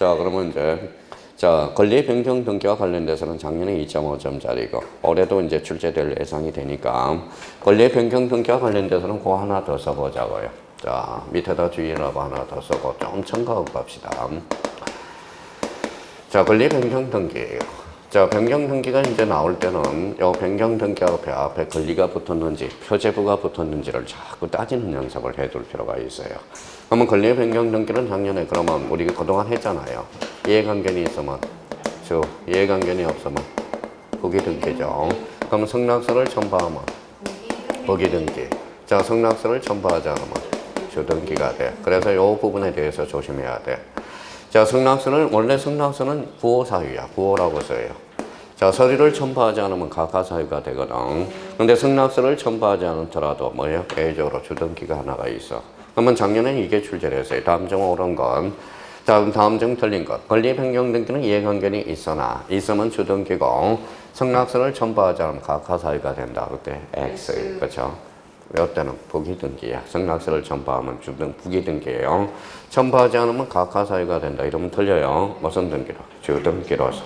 자, 그러면 이제 자, 권리 변경 등기와 관련돼서는 작년에 2.5점짜리고 올해도 이제 출제될 예상이 되니까 권리 변경 등기와 관련돼서는 그거 하나 더 써보자고요. 자, 밑에다 주의라고 하나 더 쓰고 좀 첨가하고 갑시다. 자, 권리 변경 등기예요. 자, 변경 등기가 이제 나올 때는 요 변경 등기 앞에 권리가 붙었는지 표제부가 붙었는지를 자꾸 따지는 연습을 해둘 필요가 있어요. 그러면 권리 변경 등기는 작년에 그러면 우리 그동안 했잖아요. 이해관계이 있으면 주, 이해관계이 없으면 부기 등기죠. 그러면 승낙서를 첨부하면 부기 등기. 자, 승낙서를 첨부하지 않으면 주 등기가 돼. 그래서 요 부분에 대해서 조심해야 돼. 자, 원래 승낙서는 부호사유야. 부호라고 써요. 자, 서류를 첨부하지 않으면 가가사유가 되거든. 근데 승낙서를 첨부하지 않더라도 뭐예요? 예외적으로 주등기가 하나가 있어. 그러면 작년에 이게 출제를 했어요. 다음 중 옳은 건, 다음 중 틀린 것. 권리 변경 등기는 이해관계이 있으면 주등기고, 승낙서를 첨부하지 않으면 가가사유가 된다. 그때 X. 그렇죠? 이때는 부기등기야. 승낙서를 첨부하면 부기등기예요. 첨부하지 않으면 가가사유가 된다. 이러면 틀려요. 무슨 등기로? 주등기로서.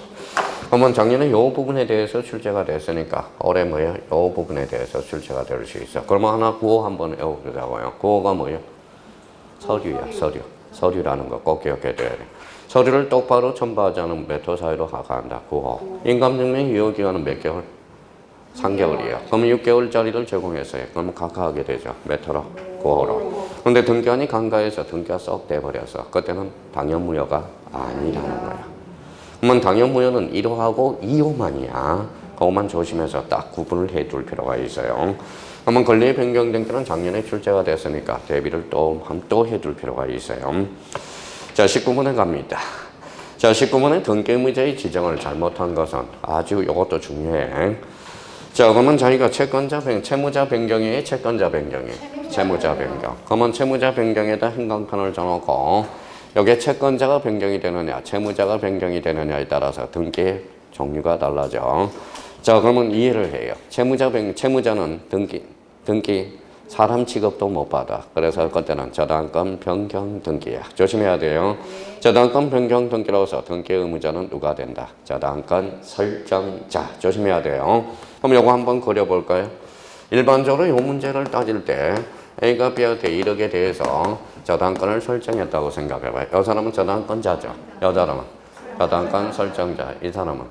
그러면 작년에 이 부분에 대해서 출제가 됐으니까 올해 뭐예요? 이 부분에 대해서 출제가 될 수 있어. 그러면 하나 구호 한번 외워보자고요. 구호가 뭐예요? 서류야. 서류라는 거 꼭 기억해야 돼. 서류를 똑바로 첨부하지 않으면 메토 사유로 가가한다. 구호. 인감증명 유효기간은 몇 개월? 3개월이에요. 그러면 6개월짜리를 제공했어요. 그러면 각하하게 되죠. 메터로, 9호로. 근데 등기한이 간과해서 등기가 썩 돼버려서 그때는 당연무효가 아니라는 거야. 그러면 당연무효는 1호하고 2호만이야. 그것만 조심해서 딱 구분을 해둘 필요가 있어요. 그러면 권리 변경 등기는 작년에 출제가 됐으니까 대비를 또 해둘 필요가 있어요. 자, 19번에 갑니다. 자, 19번에 등기 의무자의 지정을 잘못한 것은 아주 이것도 중요해. 자, 그러면 자기가 채무자 변경이에요? 채권자 변경이에요? 채무자 변경. 그러면 채무자 변경에다 행강편을 줘놓고 여기에 채권자가 변경이 되느냐, 채무자가 변경이 되느냐에 따라서 등기의 종류가 달라져. 자, 그러면 이해를 해요. 채무자는 등기 사람 취급도 못 받아. 그래서 그때는 저당권 변경 등기야. 조심해야 돼요. 저당권 변경 등기로서 등기 의무자는 누가 된다? 저당권 설정자. 조심해야 돼요. 그럼 요거 한번 그려볼까요? 일반적으로 이 문제를 따질 때 A가 B한테 1억에 대해서 저당권을 설정했다고 생각해봐요. 이 사람은 저당권자죠. 이 사람은 저당권 설정자. 이 사람은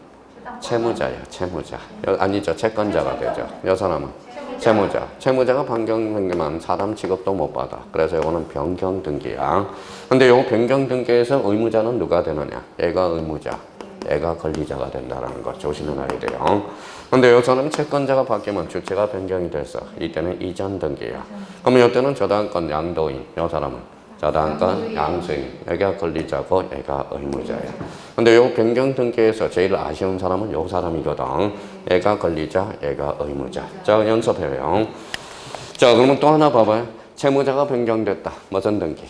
채무자야. 채무자. 아니죠. 채권자가 되죠. 이 사람은 채무자. 채무자가 변경등기만 사람 취급도 못 받아. 그래서 이거는 변경등기야. 근데 요 변경등기에서 의무자는 누가 되느냐? 얘가 의무자. 얘가 권리자가 된다는 거 조심해놔야 돼요. 근데 여기서는 채권자가 바뀌면 주체가 변경이 됐어. 이때는 이전 등기야. 그러면 이때는 저당권 양도인. 이 사람은 저당권 양수인. 얘가 권리자고 얘가 의무자야. 근데 요 변경 등기에서 제일 아쉬운 사람은 요 사람이거든. 얘가 권리자, 얘가 의무자. 자, 연습해요. 자, 그러면 또 하나 봐봐요. 채무자가 변경됐다. 무슨 등기?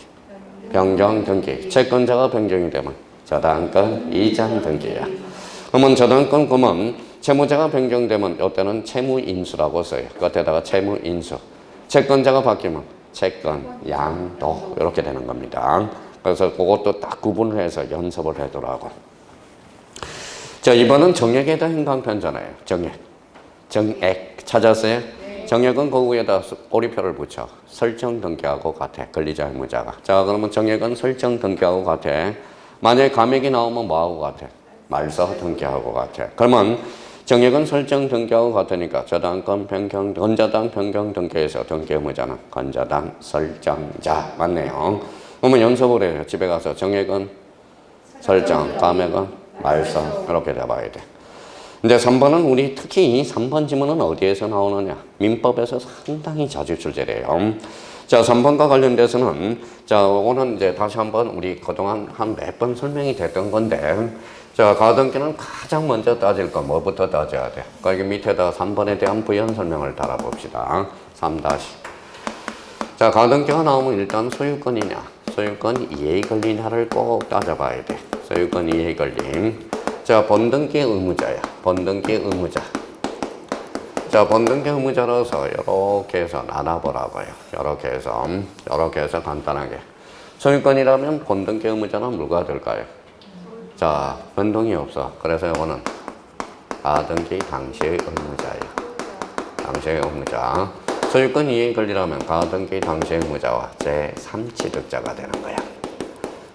변경 등기. 채권자가 변경이 되면 저당권 이전 등기야. 그러면 저당권 그러면 채무자가 변경되면 이때는 채무인수라고 써요. 그때다가 채무인수. 채권자가 바뀌면 채권 양도 이렇게 되는 겁니다. 그래서 그것도 딱 구분을 해서 연습을 해두라고. 자, 이번은 정액에다 행강편잖아요. 정액 찾았어요? 정액은 그 위에다 꼬리표를 붙여. 설정 등기하고 같아. 권리자 의무자가. 자, 그러면 정액은 설정 등기하고 같아. 만약에 감액이 나오면 뭐하고 같아? 말소 등기하고 같아. 그러면 정액은 설정 등기하고 같으니까 저당권 변경, 건저당 변경 등기에서 등기 의무자는 건저당 설정자. 맞네요. 그러면 연습을 해요. 집에 가서 정액은 설정, 감액은 말소. 이렇게 잡아야 돼. 근데 3번은 우리 특히 3번 지문은 어디에서 나오느냐? 민법에서 상당히 자주 출제돼요. 자, 3번과 관련돼서는 자, 오늘 이제 다시 한번 우리 그동안 한 몇 번 설명이 됐던 건데 자, 가등기는 가장 먼저 따질 거 뭐부터 따져야 돼? 여기 밑에다 3번에 대한 부연 설명을 달아봅시다. 3-. 자, 가등기가 나오면 일단 소유권이냐, 소유권 이해 권리냐를 꼭 따져봐야 돼. 소유권 이해 권리. 자, 번등기 의무자야. 번등기 의무자. 자, 번등기 의무자로서 이렇게 해서 나눠보라고요. 이렇게 해서 간단하게. 소유권이라면 번등기 의무자는 누가 될까요? 자, 변동이 없어. 그래서 이거는 가등기 당시의 의무자예요. 당시의 의무자. 소유권 이해 권리라면 가등기 당시의 의무자와 제3취득자가 되는 거야.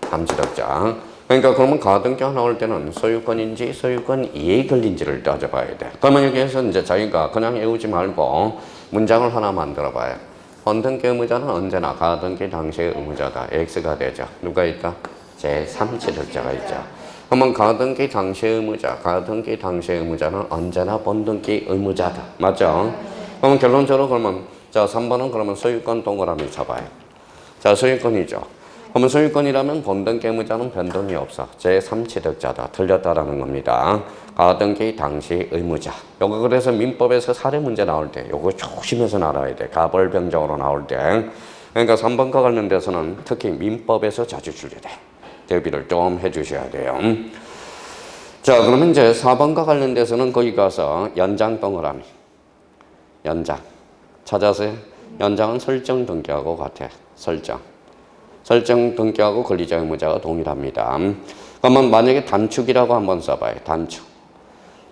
3취득자. 그러니까 그러면 가등기가 나올 때는 소유권인지 소유권 이해 권리인지를 따져봐야 돼. 그러면 여기에서 이제 자기가 그냥 외우지 말고 문장을 하나 만들어 봐요. 본등기 의무자는 언제나 가등기 당시의 의무자다. X가 되죠. 누가 있다? 제3취득자가 있죠. 그러면 가등기 당시의 의무자, 가등기 당시의 의무자는 언제나 본등기 의무자다. 맞죠? 그러면 결론적으로 그러면 자 3번은 그러면 소유권 동그라미 쳐봐요. 자 소유권이죠. 그러면 소유권이라면 본등기 의무자는 변동이 없어. 제3취득자다. 틀렸다라는 겁니다. 가등기 당시 의무자. 요거 그래서 민법에서 사례 문제 나올 때 요거 조심해서 알아야 돼. 가벌병정으로 나올 때. 그러니까 3번과 관련돼서는 특히 민법에서 자주 출제돼. 대비를 좀 해주셔야 돼요. 자 그러면 이제 4번과 관련돼서는 거기 가서 연장 동그라미. 연장. 찾아서 연장은 설정 등기하고 같아. 설정 등기하고 권리자 의무자가 동일합니다. 그러면 만약에 단축이라고 한번 써봐요. 단축.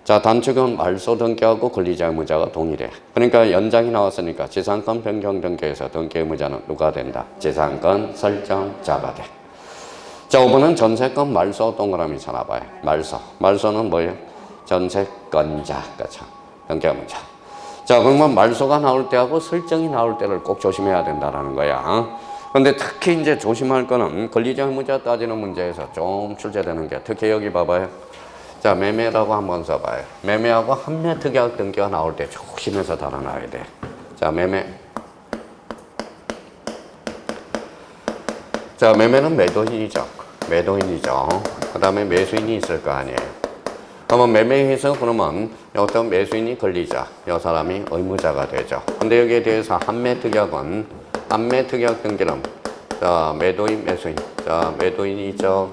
자, 단축은 말소 등기하고 권리자 의무자가 동일해. 그러니까 연장이 나왔으니까 지상권 변경 등기에서 등기 의무자는 누가 된다? 지상권 설정자가 돼. 자, 5번은 전세권 말소 동그라미 쳐놔봐요. 말소는 뭐예요? 전세권자. 그렇죠. 등기 의무자. 자, 그러면 말소가 나올 때하고 설정이 나올 때를 꼭 조심해야 된다는 거야. 근데 특히 이제 조심할 거는 권리자 의무자 따지는 문제에서 좀 출제되는 게 특히 여기 봐봐요. 자, 매매라고 한번 써봐요. 매매하고 한매 특약 등기가 나올 때 조심해서 달아놔야 돼. 자, 매매. 자, 매매는 매도인이죠. 그 다음에 매수인이 있을 거 아니에요. 그러면 매매해서 그러면 어떤 매수인이 권리자, 이 사람이 의무자가 되죠. 근데 여기에 대해서 한매 특약은 한매 특약 등기는 자 매도인 매수인 자 매도인이 있죠.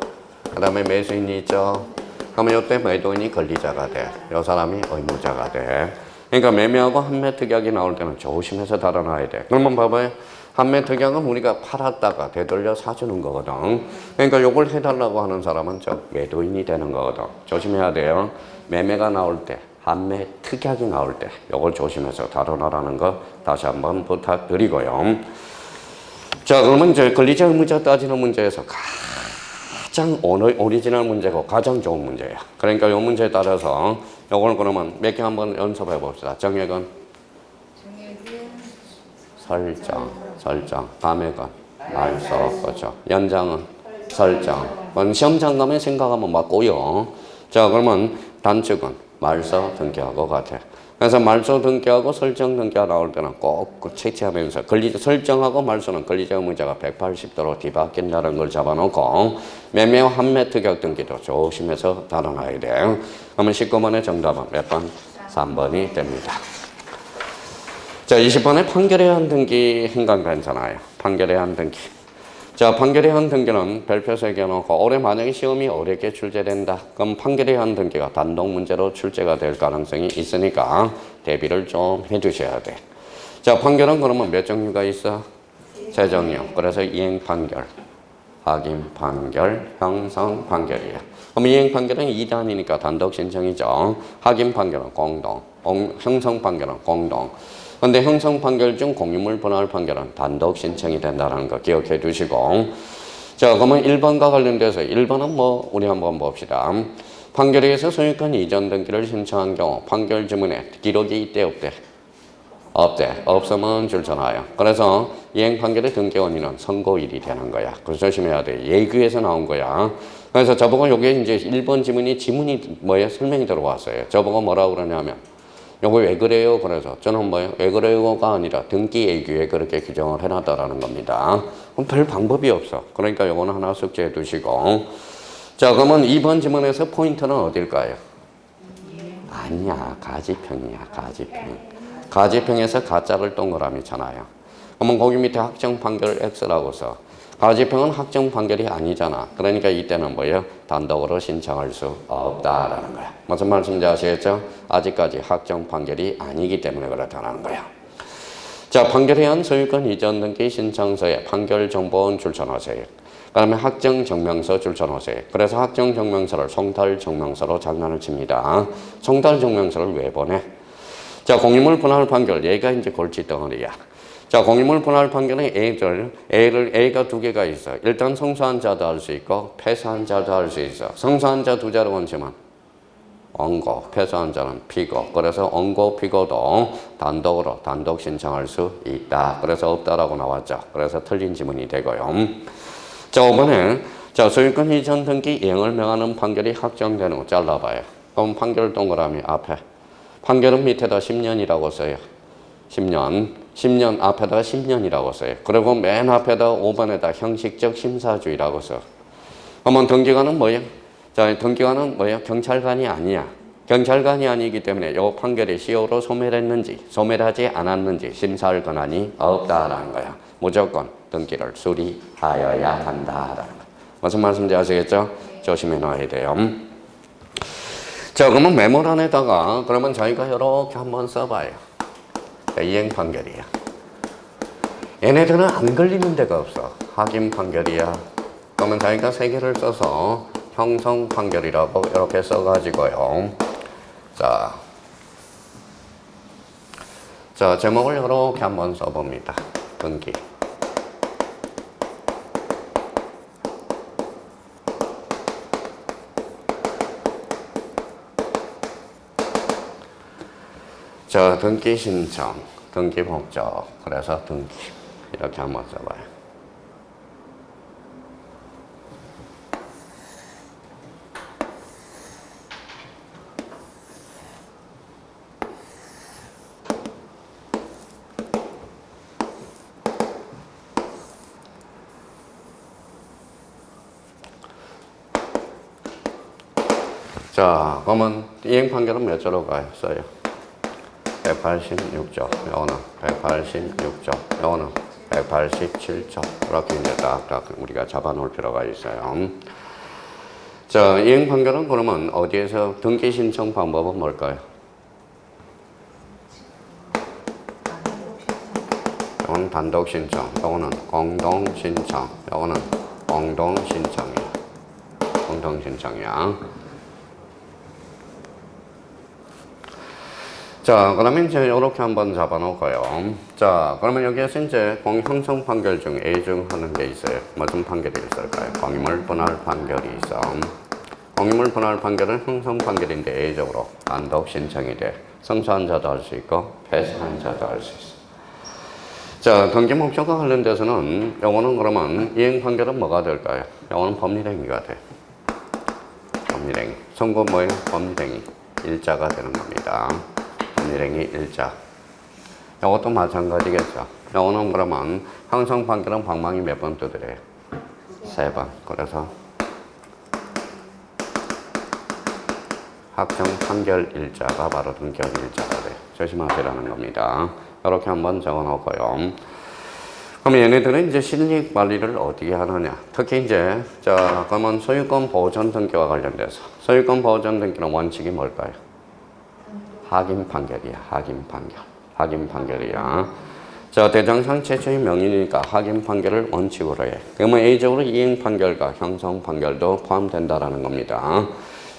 그 다음에 매수인이 있죠. 그러면 이때 매도인이 권리자가 돼. 이 사람이 의무자가 돼. 그러니까 매매하고 한매 특약이 나올 때는 조심해서 달아놔야 돼. 그러면 봐봐요. 한매 특약은 우리가 팔았다가 되돌려 사주는 거거든. 그러니까 요걸 해달라고 하는 사람은 저 매도인이 되는 거거든. 조심해야 돼요. 매매가 나올 때, 한매 특약이 나올 때 요걸 조심해서 다뤄라는 거 다시 한번 부탁드리고요. 자, 그러면 이제 권리자 의무자 따지는 문제에서 가장 오리지널 문제고 가장 좋은 문제야. 그러니까 요 문제에 따라서 요걸 그러면 몇 개 한번 연습해 봅시다. 정액은 설정, 감액은 말소, 그렇죠. 연장은 설정. 시험장 가면 생각하면 맞고요. 자, 그러면 단축은 말소 등기하고 같아. 그래서 말소 등기하고 설정 등기가 나올 때는 꼭 채취하면서 설정하고 말소는 권리자 의무자가 180도로 뒤바뀐다는 걸 잡아놓고 매매와 한매 특약 등기도 조심해서 다뤄놔야 돼요. 그러면 19번의 정답은 몇 번? 3번이 됩니다. 자, 20번에 판결에 의한 등기 행간 괜찮아요. 판결에 의한 등기. 자, 판결에 의한 등기는 별표 새겨놓고 올해 만약에 시험이 어렵게 출제된다. 그럼 판결에 의한 등기가 단독 문제로 출제가 될 가능성이 있으니까 대비를 좀 해주셔야 돼. 자, 판결은 그러면 몇 종류가 있어? 세 종류. 그래서 이행 판결, 확인 판결, 형성 판결이에요. 그럼 이행 판결은 2단이니까 단독 신청이죠. 확인 판결은 공동, 형성 판결은 공동. 근데 형성 판결 중 공유물 분할 판결은 단독 신청이 된다는 거 기억해 두시고. 자, 그러면 1번과 관련돼서 1번은 뭐 우리 한번 봅시다. 판결에 의해서 소유권 이전 등기를 신청한 경우 판결 지문에 기록이 있대 없대? 없대. 없으면 줄쳐놔요. 그래서 이행 판결의 등기 원인은 선고일이 되는 거야. 그래서 조심해야 돼. 예규에서 나온 거야. 그래서 저보고 요게 이제 1번 지문이 뭐예요? 설명이 들어왔어요. 저보고 뭐라고 그러냐면 요거 왜 그래요? 그래서 저는 뭐예요? 왜 그래요가 아니라 등기 예규에 그렇게 규정을 해놨다라는 겁니다. 그럼 별 방법이 없어. 그러니까 요거는 하나 숙지해 두시고. 자, 그러면 2번 지문에서 포인트는 어딜까요? 아니야. 가지평이야. 가지평에서 가짜를 동그라미 잖아요. 그러면 거기 밑에 확정 판결 X라고 써. 가지평은 확정 판결이 아니잖아. 그러니까 이때는 뭐예요? 단독으로 신청할 수 없다라는 거야. 무슨 말씀인지 아시겠죠? 아직까지 확정 판결이 아니기 때문에 그렇다는 거야. 자, 판결에 의한 소유권 이전 등기 신청서에 판결 정보원 출처하세요. 그다음에 학정증명서 줄쳐놓으세요. 그래서 학정증명서를 송달증명서로 장난을 칩니다. 송달증명서를 왜 보내? 자, 공유물 분할 판결. 얘가 이제 골칫덩어리야. 자, 공유물 분할 판결은 A가 두 개가 있어. 일단 성수한 자도 할 수 있고, 패소한 자도 할 수 있어. 성수한 자 두 자로 원치만 원고, 패소한 자는 피고. 그래서 원고, 피고도 단독으로 단독 신청할 수 있다. 그래서 없다라고 나왔죠. 그래서 틀린 지문이 되고요. 자, 5번에 자, 소유권 이전 등기 이행을 명하는 판결이 확정되는 거 잘라봐요. 그럼 판결 동그라미 앞에. 판결은 밑에다 10년이라고 써요. 10년 앞에다가 10년이라고 써요. 그리고 맨 앞에다 5번에다 형식적 심사주의라고 써. 그러면 등기관은 뭐예요? 자, 등기관은 뭐예요? 경찰관이 아니야. 경찰관이 아니기 때문에 이 판결이 시효로 소멸했는지 소멸하지 않았는지 심사할 권한이 없다라는 거야. 무조건 등기를 수리하여야 한다라는 거. 무슨 말씀인지 아시겠죠? 조심해 놔야 돼요. 자, 그러면 메모란에다가 그러면 저희가 이렇게 한번 써봐요. 이행 판결이야. 얘네들은 안 걸리는 데가 없어. 확인 판결이야. 그러면 저희가 세 개를 써서 형성 판결이라고 이렇게 써가지고요. 자, 제목을 이렇게 한번 써봅니다. 등기. 자, 등기 신청, 등기 목적, 그래서 등기. 이렇게 한번 써봐요. 자, 그러면 이행 판결은 몇 조로 가요? 써요. 186조, 요거는 186조, 요거는 187조. 이렇게 이제 딱딱 우리가 잡아놓을 필요가 있어요. 자, 이행 판결은 그러면 어디에서 등기 신청 방법은 뭘까요? 요거는 단독 신청, 요거는 공동 신청, 요거는 공동 신청이야. 공동 신청이야. 자, 그러면 이제 이렇게 한번 잡아놓고요. 자, 그러면 여기에서 이제 형성 판결 중 A 중 하는 게 있어요. 무슨 판결이 있을까요? 공유물 분할 판결이 있어. 공유물 분할 판결은 형성 판결인데 A적으로 단독 신청이 돼. 성소한 자도 할 수 있고 패소한 자도 할 수 있어. 자, 등기 목적과 관련돼서는 요거는 그러면 이행 판결은 뭐가 될까요? 요거는 법률행위가 돼. 법률행위. 선고 뭐예요? 법률행위. 일자가 되는 겁니다. 법률행위 일자. 이것도 마찬가지겠죠. 이거는 그러면 형성 판결은 방망이 몇 번 두드려요? 3번. 그래서 확정 판결 일자가 바로 등기한 일자가 돼요. 조심하시라는 겁니다. 이렇게 한번 적어놓고요. 그럼 얘네들은 이제 실리 관리를 어떻게 하느냐? 특히 이제 자, 그러면 소유권 보전 등기와 관련돼서 소유권 보전 등기는 원칙이 뭘까요? 확인 판결이야. 확인 판결. 확인 판결이야. 자, 대장상 최초의 명인이니까 확인 판결을 원칙으로 해. 그러면 A적으로 이행 판결과 형성 판결도 포함된다라는 겁니다.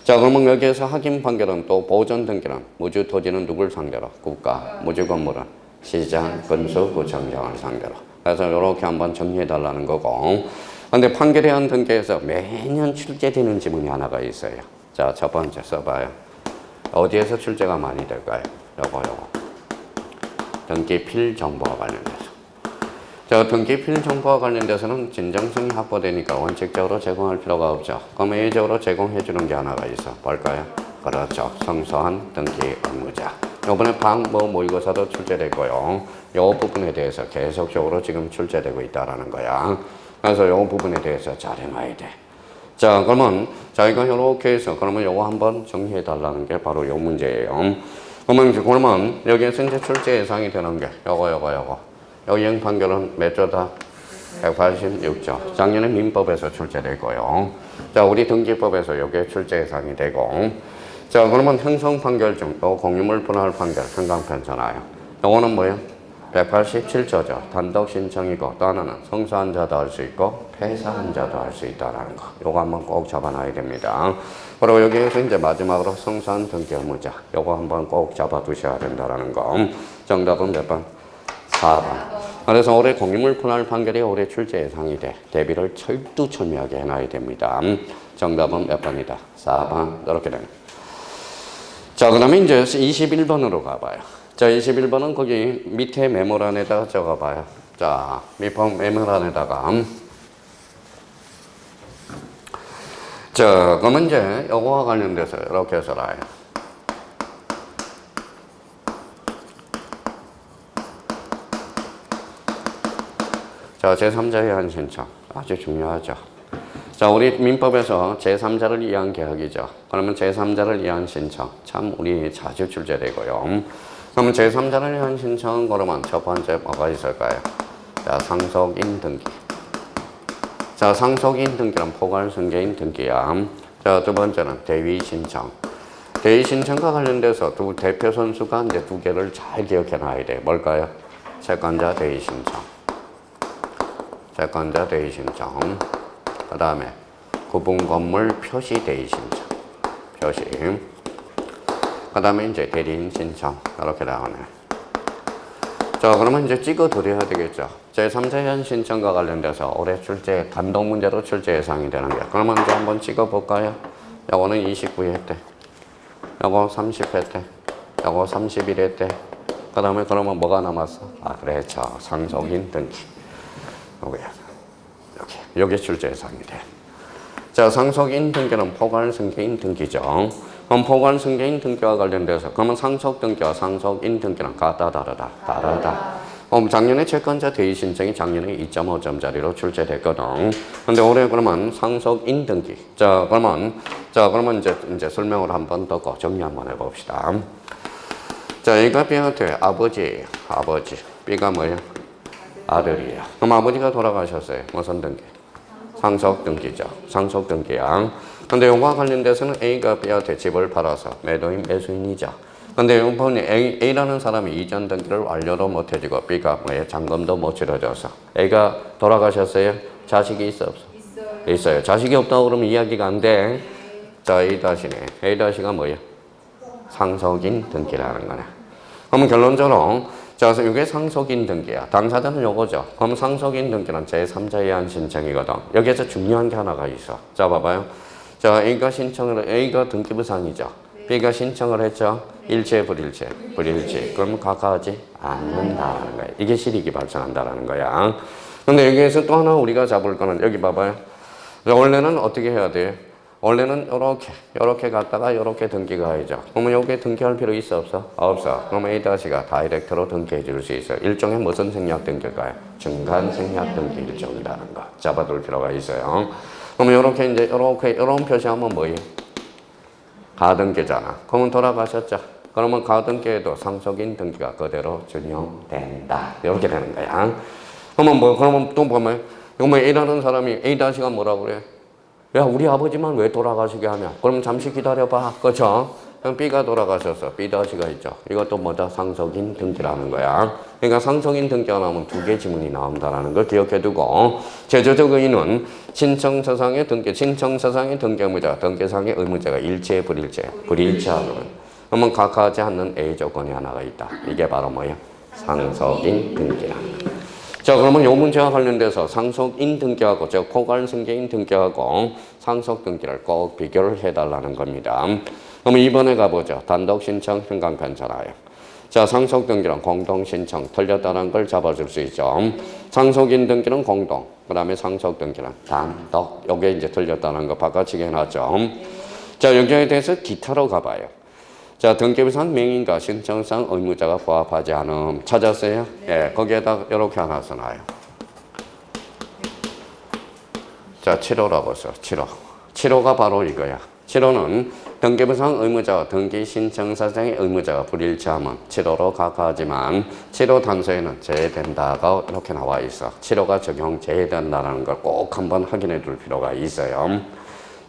자, 그러면 여기에서 확인 판결은 또 보전 등기는 무주 토지는 누굴 상대로? 국가. 무주 건물은 시장, 군수, 구청장을 상대로. 그래서 이렇게 한번 정리해 달라는 거고. 근데 판결에 한 등기에서 매년 출제되는 지문이 하나가 있어요. 자, 첫 번째 써봐요. 어디에서 출제가 많이 될까요? 요거. 등기 필정보와 관련돼서. 자, 등기 필정보와 관련돼서는 진정성이 확보되니까 원칙적으로 제공할 필요가 없죠. 그럼 A적으로 제공해 주는 게 하나가 있어. 뭘까요? 그렇죠. 성소한 등기 의무자. 요번에 모의고사도 출제됐고요. 요 부분에 대해서 계속적으로 지금 출제되고 있다라는 거야. 그래서 요 부분에 대해서 잘 해놔야 돼. 자, 그러면 저희가 이렇게 해서 그러면 요거 한번 정리해 달라는 게 바로 요 문제예요. 그러면 여기에서 이제 출제 예상이 되는 게 요거. 요 이행 판결은 몇 조다? 186조. 작년에 민법에서 출제되고요. 자, 우리 등기법에서 요게 출제 예상이 되고. 자, 그러면 형성 판결 중 요 공유물 분할 판결 한강편잖아요. 요거는 뭐예요? 187조죠. 단독 신청이고 또 하나는 성사한 자도 할 수 있고 폐사한 자도 할 수 있다는 거. 요거 한번 꼭 잡아놔야 됩니다. 그리고 여기에서 이제 마지막으로 성사한 등기 의무자. 요거 한번 꼭 잡아두셔야 된다는 거. 정답은 몇 번? 4번. 그래서 올해 공인물 분할 판결이 올해 출제 예상이 돼. 대비를 철두철미하게 해놔야 됩니다. 정답은 몇 번이다? 4번. 이렇게 됩니다. 자, 그 다음에 이제 21번으로 가봐요. 자, 21번은 거기 밑에 메모란에다가 적어봐요. 자, 밑에 메모란에다가. 자, 그러면 이제 요거와 관련돼서 이렇게 써라요. 자, 제3자에 의한 신청. 아주 중요하죠. 자, 우리 민법에서 제3자를 위한 계약이죠. 그러면 제3자를 위한 신청. 참 우리 자주 출제되고요. 그러면 제3자를 위한 신청 그러면 첫 번째 뭐가 있을까요? 자, 상속인 등기. 자, 상속인 등기는 포괄승계인 등기야. 자, 두 번째는 대위 신청. 대위 신청과 관련돼서 두 대표 선수가 이제 두 개를 잘 기억해 놔야 돼. 뭘까요? 채권자 대위 신청. 채권자 대위 신청. 그 다음에 구분 건물 표시 대위 신청. 표시. 그 다음에 이제 대리인 신청. 이렇게 나오네. 자, 그러면 이제 찍어 드려야 되겠죠. 제3자의 신청과 관련돼서 올해 출제, 단독 문제로 출제 예상이 되는 게. 그러면 이제 한번 찍어 볼까요? 요거는 29회 때. 요거 30회 때. 요거 31회 때. 그 다음에 그러면 뭐가 남았어? 아, 그렇죠. 상속인 등기. 여기 출제 예상이 돼. 자, 상속인 등기는 포괄승계인 등기죠. 그럼 포괄승계인 등기와 관련돼서 그러면 상속 등기와 상속인 등기는 같다 다르다? 다르다. 작년에 채권자 대위 신청이 작년에 2.5점짜리로 출제됐거든. 근데 올해 그러면 상속인 등기. 자, 그러면 이제 설명을 한번 더 정리 한번 해봅시다. 자, A가 B한테 아버지. B가 뭐예요? 아들이에요. 그럼 아버지가 돌아가셨어요. 무슨 등기? 상속 등기죠. 상속 등기야. 근데 이거와 관련돼서는 A가 B한테 집을 팔아서 매도인 매수인이죠. 근데 이번에 A라는 사람이 이전 등기를 완료도 못 해주고 B가 뭐예요? 잔금도 못 치러줘서 A가 돌아가셨어요? 자식이 있어 없어? 있어요. 자식이 없다고 그러면 이야기가 안 돼. 자, A-네. A-가 뭐예요? 상속인 등기라는 거네. 그러면 결론적으로 자, 그래서 이게 상속인 등기야. 당사자는 요거죠. 그럼 상속인 등기는 제3자에 의한 신청이거든. 여기에서 중요한 게 하나가 있어. 자, 봐봐요. 자, A가 등기부상이죠. B가 신청을 했죠. 일체, 불일체. 그러면 각하하지 않는다는 거야. 이게 실익이 발생한다는 거야. 근데 여기에서 또 하나 우리가 잡을 거는 여기 봐봐요. 원래는 어떻게 해야 돼? 원래는 요렇게 갔다가 요렇게 등기가 해야죠. 그러면 요게 등기할 필요 있어 없어? 없어. 그러면 A-가 다이렉트로 등기해 줄 수 있어요. 일종의 무슨 생략 등기일까요? 중간 생략 등기 일종이라는 거. 잡아둘 필요가 있어요. 그러면 요렇게 이제 요런 표시하면 뭐예요? 가등기잖아. 그러면 돌아가셨죠. 그러면 가등기에도 상속인 등기가 그대로 준용된다. 이렇게 되는 거야. 그러면 또 보면 A라는 사람이 A-가 뭐라고 그래? 야, 우리 아버지만 왜 돌아가시게 하냐? 그럼 잠시 기다려봐. 그렇죠? 그럼 B가 돌아가셔서 B-가 있죠. 이것도 뭐다? 상속인 등기라는 거야. 그러니까 상속인 등기가 나오면 두 개 지문이 나온다는 걸 기억해 두고 제조적 의의는 신청서상의 등기 의무자, 등기상의 의무자가 일체, 불일체하면 그러면 각하하지 않는 A 조건이 하나가 있다. 이게 바로 뭐예요? 상속인 등기라는 거야. 자, 그러면 이 문제와 관련돼서 상속인 등기하고 포괄승계인 등기하고 상속 등기를 꼭 비교를 해달라는 겁니다. 그럼 2번에 가보죠. 단독 신청 평강 편차나요. 자, 상속 등기는 공동 신청 틀렸다는 걸 잡아줄 수 있죠. 상속인 등기는 공동, 그 다음에 상속 등기는 단독. 요게 이제 틀렸다는 거 바꿔치기 해놨죠. 자, 여기에 대해서 기타로 가봐요. 자, 등기부상 명의인과 신청상 의무자가 부합하지 않음. 찾았어요? 예, 거기에다 이렇게 하나 써놔요. 자, 7호라고 써. 7호가 바로 이거야. 7호는 등기부상 의무자와 등기 신청사상의 의무자가 불일치하면 7호로 각하하지만 7호 단서에는 제외된다가 이렇게 나와 있어. 7호가 적용 제외된다는 걸 꼭 한번 확인해 둘 필요가 있어요.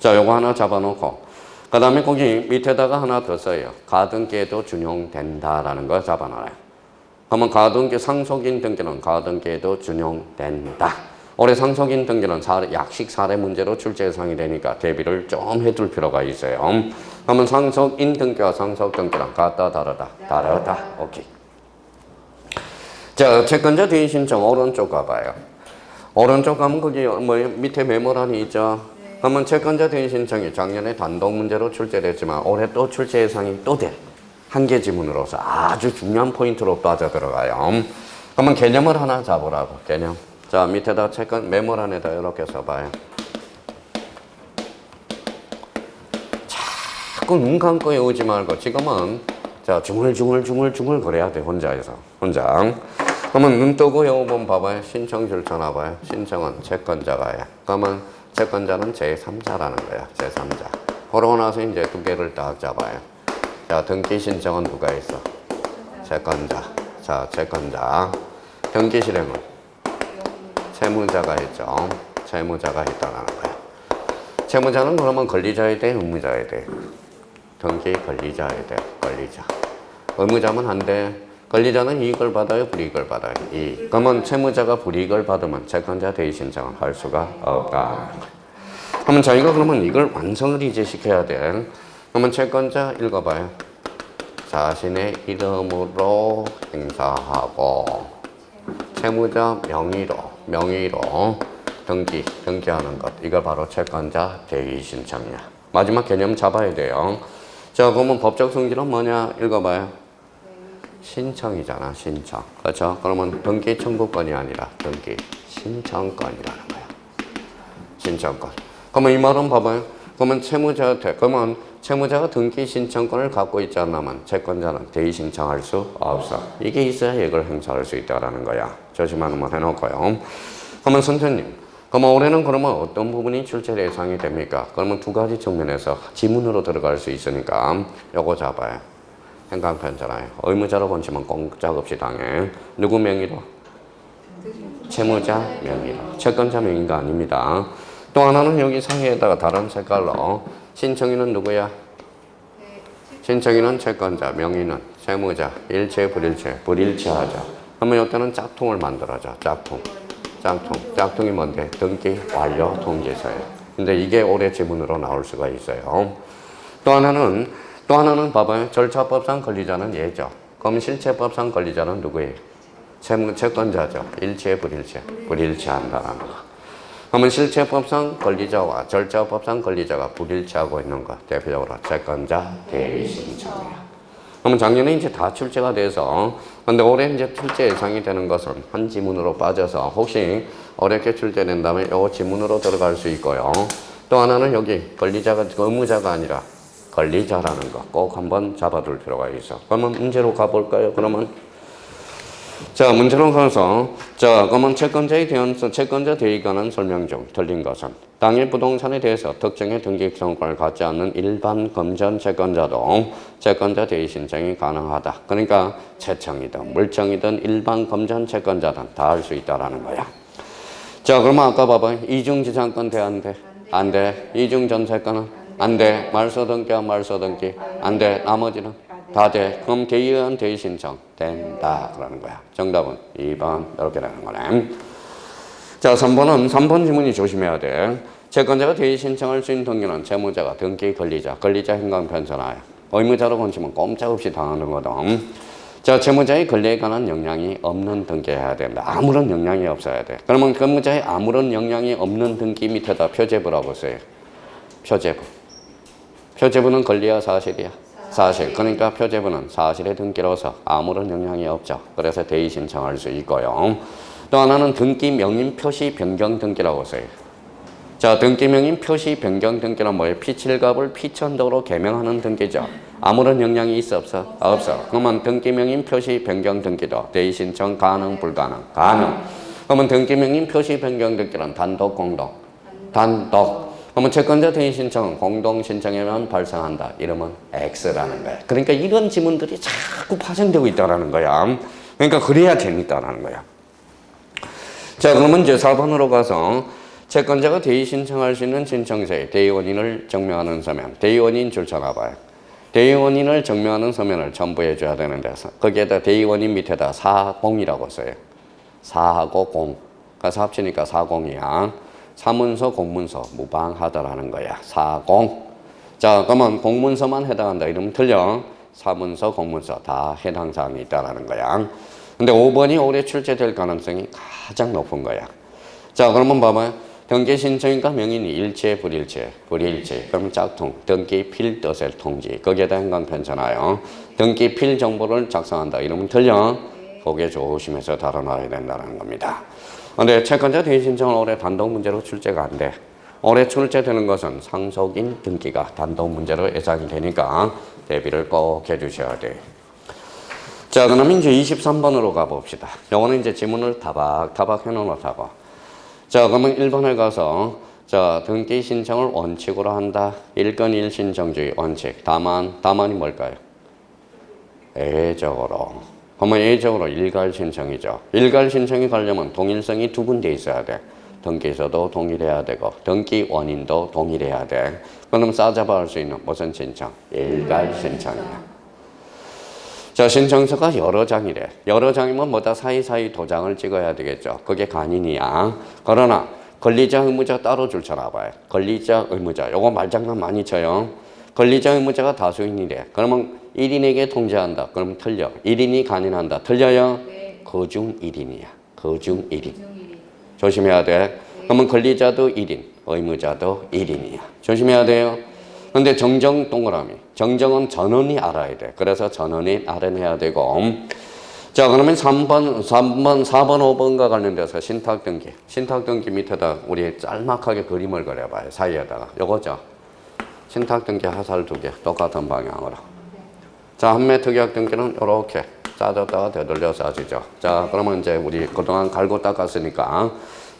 자, 요거 하나 잡아놓고 그 다음에 거기 밑에다가 하나 더 써요. 가등기에도 준용된다라는 거 잡아놔요. 그러면 가등기 상속인 등기는 가등기에도 준용된다. 올해 상속인 등기는 약식 사례 문제로 출제 예상이 되니까 대비를 좀 해둘 필요가 있어요. 그러면 상속인 등기와 상속 등기랑 같다 다르다? 다르다. 오케이. 자, 채권자 대의 신청 오른쪽 가봐요. 오른쪽 가면 거기 뭐 밑에 메모란이 있죠. 그러면 채권자 대의 신청이 작년에 단독 문제로 출제됐지만 올해 또 출제 예상이 또 돼. 한 개 지문으로서 아주 중요한 포인트로 빠져들어가요. 그러면 개념을 하나 잡으라고. 개념. 자, 밑에다 채권 메모란에다 이렇게 써봐요. 자꾸 눈 감고 외우지 말고 지금은 자 중얼중얼 거려야 돼. 혼자서. 혼자. 그러면 눈 뜨고 외우면 봐봐요. 신청 절차 나봐요. 신청은 채권자가 해. 그러면 채권자는 제3자라는 거야. 제3자. 그러고 나서 이제 두 개를 딱 잡아요. 자, 등기 신청은 누가 있어? 채권자. 자, 채권자. 등기 실행은 채무자가 있죠. 채무자가 있다라는 거야. 채무자는 그러면 권리자에 대해 의무자에 대해. 등기 권리자에 대해 권리자. 의무자면 안 돼. 권리자는 이익을 받아요, 불이익을 받아요? 이익. 그러면 채무자가 불이익을 받으면 채권자 대의 신청을 할 수가 없다. 그러면 저희가 그러면 이걸 완성을 이제 시켜야 돼. 그러면 채권자 읽어봐요. 자신의 이름으로 행사하고 채무자 명의로 등기하는 것. 이거 바로 채권자 대의 신청이야. 마지막 개념 잡아야 돼요. 자, 그러면 법적 성질은 뭐냐? 읽어봐요. 신청이잖아, 신청. 그렇죠? 그러면 등기 청구권이 아니라 등기 신청권이라는 거야. 신청권. 그러면 이 말은 봐봐요. 그러면 채무자가 등기 신청권을 갖고 있지 않으면 채권자는 대의 신청할 수 없어. 이게 있어야 이걸 행사할 수 있다라는 거야. 조심하는 말 해놓고요. 그러면 선생님, 그러면 올해는 그러면 어떤 부분이 출제 예상이 됩니까? 그러면 두 가지 측면에서 지문으로 들어갈 수 있으니까 요거 잡아요. 행간편잖아요. 의무자로 건치면 꼼짝없이 당해. 누구 명의로? 채무자 명의로. 채권자 명의가 아닙니다. 또 하나는 여기 상에다가 다른 색깔로 신청인은 누구야? 신청인은 채권자, 명의는 채무자, 일체, 불일체하죠. 그러면 이때는 짝퉁을 만들어줘. 짝퉁이 뭔데? 등기 완료 통지서예요. 근데 이게 올해 지문으로 나올 수가 있어요. 또 하나는 봐봐요. 절차법상 권리자는 얘죠. 그럼 실체법상 권리자는 누구예요? 채권자죠. 일체, 불일체한다라는 거. 그러면 실체법상 권리자와 절차법상 권리자가 불일치하고 있는 것. 대표적으로 채권자 대의 신청이야. 그러면 작년에 이제 다 출제가 돼서, 근데 올해 이제 출제 예상이 되는 것은 한 지문으로 빠져서 혹시 어렵게 출제된다면 요 지문으로 들어갈 수 있고요. 또 하나는 여기 권리자가 의무자가 아니라 권리자라는 거 꼭 한번 잡아둘 필요가 있어. 그러면 문제로 가볼까요? 그러면 자, 문제로 가서 그러면 채권자 대의에 관한 설명 중 틀린 것은 당일 부동산에 대해서 특정의 등기성권을 갖지 않는 일반 금전 채권자도 채권자 대의 신청이 가능하다. 그러니까 채청이든 물청이든 일반 금전 채권자든 다 할 수 있다라는 거야. 자, 그러면 아까 봐봐. 이중지상권 돼, 안 돼? 안 돼. 이중전세권은 안 돼. 말소등기와 말소등기 안 돼. 나머지는 다 돼. 그럼 개의에 의한 대의 신청 된다 그러는 거야. 정답은 2번 이렇게 되는 거네. 자, 3번 지문이 조심해야 돼. 채권자가 대의 신청할 수 있는 등기는 채무자가 등기 권리자 행강 편전하여 의무자로 건치면 꼼짝없이 당하는 거든. 자, 채무자의 권리에 관한 영향이 없는 등기해야 된다. 아무런 영향이 없어야 돼. 그러면 채무자의 아무런 영향이 없는 등기 밑에다 표제부라고 써요. 표제부는 권리야 사실이야? 사실. 그러니까 표제부는 사실의 등기로서 아무런 영향이 없죠. 그래서 대의 신청할 수 있고요. 또 하나는 등기 명인 표시 변경 등기라고 써요. 자, 등기 명인 표시 변경 등기는 뭐예요? 피칠갑을 피천덕으로 개명하는 등기죠. 아무런 영향이 있어 없어? 없어. 그러면 등기 명인 표시 변경 등기도 대의 신청 가능 불가능? 가능. 그러면 등기 명인 표시 변경 등기는 단독 공동? 단독. 그러면 채권자 대의 신청은 공동 신청에만 발생한다. 이름은 X라는 거야. 그러니까 이런 지문들이 자꾸 파생되고 있다는 거야. 그러니까 그래야 재밌다라는 거야. 자, 그러면 이제 4번으로 가서 채권자가 대의 신청할 수 있는 신청서에 대의 원인을 증명하는 서면 대의 원인 줄쳐놔봐요. 대의원인을 증명하는 서면을 첨부해 줘야 되는데 거기에다 대의원인 밑에다 40이라고 써요. 4하고 0. 그래서 합치니까 40이야. 사문서, 공문서 무방하다라는 거야. 40. 자, 그러면 공문서만 해당한다 이러면 틀려. 사문서, 공문서 다 해당 사항이 있다라는 거야. 근데 5번이 올해 출제될 가능성이 가장 높은 거야. 자, 그러면 봐봐요. 등기 신청인과 명인이 일체, 불일체, 불일체. 그러면 짝퉁, 등기 필 뜻의 통지. 거기에다 행간 편찬하여 등기 필 정보를 작성한다 이러면 틀려. 거기에 조심해서 다뤄놔야 된다는 겁니다. 근데 채권자 대의 신청은 올해 단독 문제로 출제가 안 돼. 올해 출제되는 것은 상속인 등기가 단독 문제로 예상이 되니까 대비를 꼭 해주셔야 돼. 자, 그러면 이제 23번으로 가봅시다. 요거는 이제 지문을 타박 해놓았다고. 자, 그러면 1번에 가서 자, 등기 신청을 원칙으로 한다. 1건 1신청주의 원칙. 다만이 뭘까요? 예외적으로. 그러면 예외적으로 일괄 신청이죠. 일괄 신청이 가려면 동일성이 두 군데 있어야 돼. 등기서도 동일해야 되고 등기 원인도 동일해야 돼. 그럼 싸잡아 할 수 있는 무슨 신청? 일괄 신청이야. 자, 신청서가 여러 장이래. 여러 장이면 뭐다 사이사이 도장을 찍어야 되겠죠. 그게 간인이야. 그러나 권리자 의무자 따로 줄쳐놔 봐요. 권리자 의무자. 요거 말장난 많이 쳐요. 권리자 의무자가 다수인이래. 그러면 1인에게 통지한다. 그럼 틀려. 1인이 간인한다. 틀려요? 네. 그중 1인이야. 그중 1인. 조심해야 돼. 그러면 권리자도 1인, 의무자도 1인이야. 조심해야 돼요. 근데 정정 동그라미. 정정은 전원이 알아야 돼. 그래서 전원이 알아내야 되고. 자, 그러면 4번, 5번과 관련돼서 신탁등기. 신탁등기 밑에다 우리 짤막하게 그림을 그려봐요. 사이에다가. 요거죠. 신탁등기 하살 2개. 똑같은 방향으로. 자, 한매 특약등기는 요렇게 짜졌다가 되돌려 싸지죠. 자, 그러면 이제 우리 그동안 갈고 닦았으니까.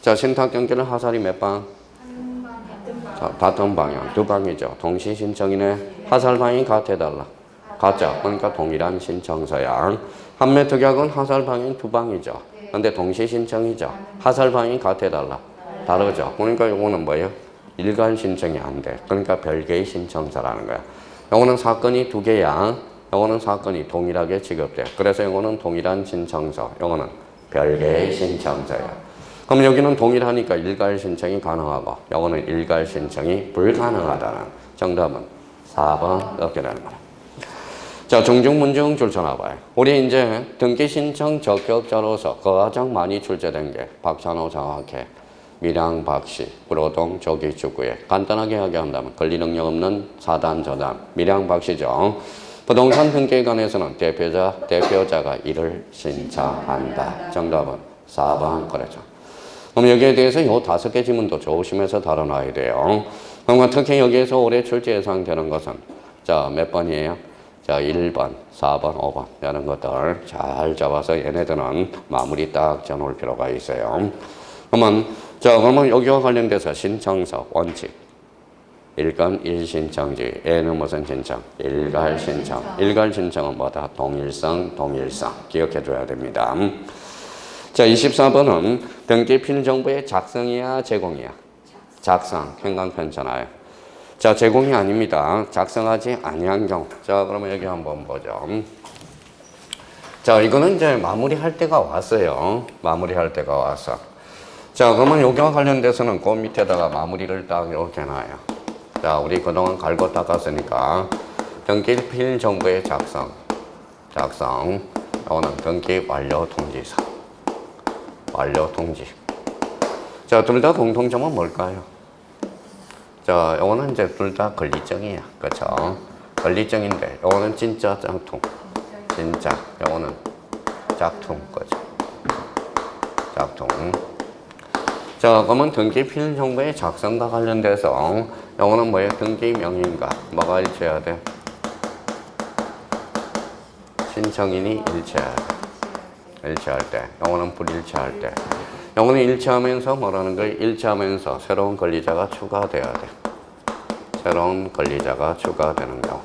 자, 신탁등기는 하살이 몇 방? 자, 같은 방향, 2방이죠. 동시 신청이네. 하살 방이 같아달라. 같죠. 그러니까 동일한 신청서야. 한매 특약은 하살 방이 2방이죠. 근데 동시 신청이죠. 하살 방이 같아달라. 다르죠. 그러니까 요거는 뭐예요? 일괄 신청이 안 돼. 그러니까 별개의 신청서라는 거야. 요거는 사건이 2개야. 요거는 사건이 동일하게 지급돼. 그래서 요거는 동일한 신청서. 요거는 별개의 신청서야. 그럼 여기는 동일하니까 일괄 신청이 가능하고 요거는 일괄 신청이 불가능하다는 정답은 4번 이렇게 되는 거야. 자, 중증문증 줄쳐놔봐요. 우리 이제 등기 신청 적격자로서 가장 많이 출제된 게 박찬호 장학회, 밀양 박씨, 구로동 조기 축구회. 간단하게 이야기한다면 권리 능력 없는 사단 저단, 밀양 박씨죠. 부동산 등기에 관해서는 대표자가 이를 신청한다. 정답은 4번 그랬죠. 그럼 여기에 대해서 요 5개 지문도 조심해서 다뤄놔야 돼요. 그럼 특히 여기에서 올해 출제 예상되는 것은 자, 몇 번이에요? 자, 1번, 4번, 5번 이런 것들 잘 잡아서 얘네들은 마무리 딱 지어놓을 필요가 있어요. 그러면 여기와 관련돼서 신청서 원칙 1건 1신청지 얘는 무슨 신청? 일괄 신청. 일괄 신청은 뭐다? 동일성 기억해 줘야 됩니다. 자, 24번은 등기 필정보의 작성이야 제공이야? 작성. 행간 편찬하여. 자, 제공이 아닙니다. 작성하지 아니한 경우. 자, 그러면 여기 한번 보죠. 자, 이거는 이제 마무리할 때가 왔어요. 마무리할 때가 왔어. 자, 그러면 여기와 관련돼서는 그 밑에다가 마무리를 딱 이렇게 놔요. 자, 우리 그동안 갈고 닦았으니까 등기 필정보의 작성. 이거는 등기 완료 통지서. 완료 통지. 자, 둘 다 공통점은 뭘까요? 자, 요거는 이제 둘 다 권리증이야. 그쵸? 권리증인데, 요거는 진짜 짝퉁. 진짜. 요거는 짝퉁. 그죠? 짝퉁. 자, 그러면 등기 필정보의 작성과 관련돼서, 요거는 뭐예요? 등기 명인과 뭐가 일치해야 돼? 신청인이 일치해야 돼. 일치할 때, 요거는 불일치할 때. 요거는 일치하면서 뭐라는 거예요? 일치하면서 새로운 권리자가 추가돼야 돼. 새로운 권리자가 추가되는 경우.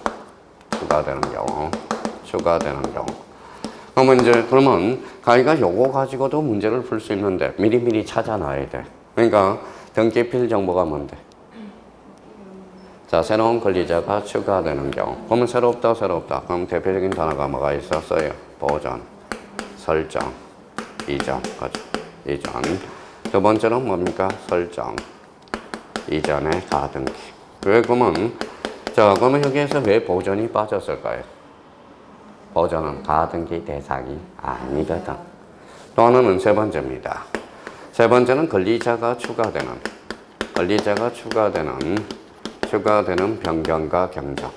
그러면 가희가 요거 가지고도 문제를 풀 수 있는데 미리미리 찾아놔야 돼. 그러니까 등기필 정보가 뭔데? 자, 새로운 권리자가 추가되는 경우. 그러면 새롭다. 그럼 대표적인 단어가 뭐가 있었어요? 보존, 설정, 이전. 그죠? 이전. 두 번째는 뭡니까? 설정, 이전의 가등기. 왜 그러면, 자, 그러면 여기에서 왜 보존이 빠졌을까요? 보존은 가등기 대상이 아니거든. 또 하나는 세 번째입니다. 세 번째는 권리자가 추가되는 변경과 경정.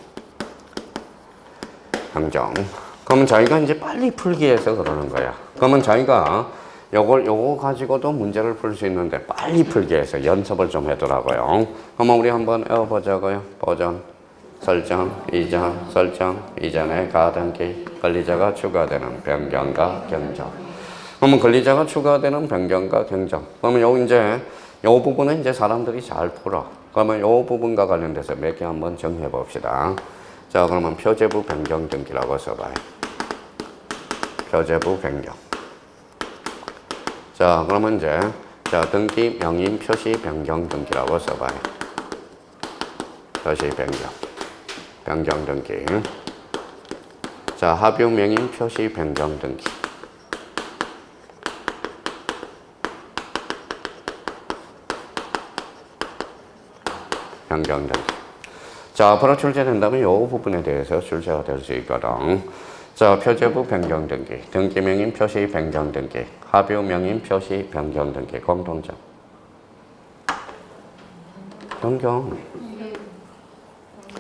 그러면 자기가 이제 빨리 풀기 위해서 그러는 거야. 그러면 자기가 요거 가지고도 문제를 풀 수 있는데 빨리 풀기 위해서 연습을 좀 해두라고요. 그러면 우리 한번 외워보자고요. 보존, 설정, 이전의 가등기, 권리자가 추가되는 변경과 경정. 그러면 권리자가 추가되는 변경과 경정. 그러면 요 부분은 이제 사람들이 잘 풀어. 그러면 요 부분과 관련돼서 몇 개 한번 정리해 봅시다. 자, 그러면 표제부 변경 등기라고 써봐요. 표제부 변경. 자, 그러면 이제, 등기 명인 표시 변경 등기라고 써봐요. 표시 변경 등기. 자, 합유 명인 표시 변경 등기. 변경 등기. 자, 앞으로 출제된다면 이 부분에 대해서 출제가 될 수 있거든. 자, 표제부 변경 등기, 등기 명인 표시 변경 등기, 합유 명인 표시 변경 등기, 공통점.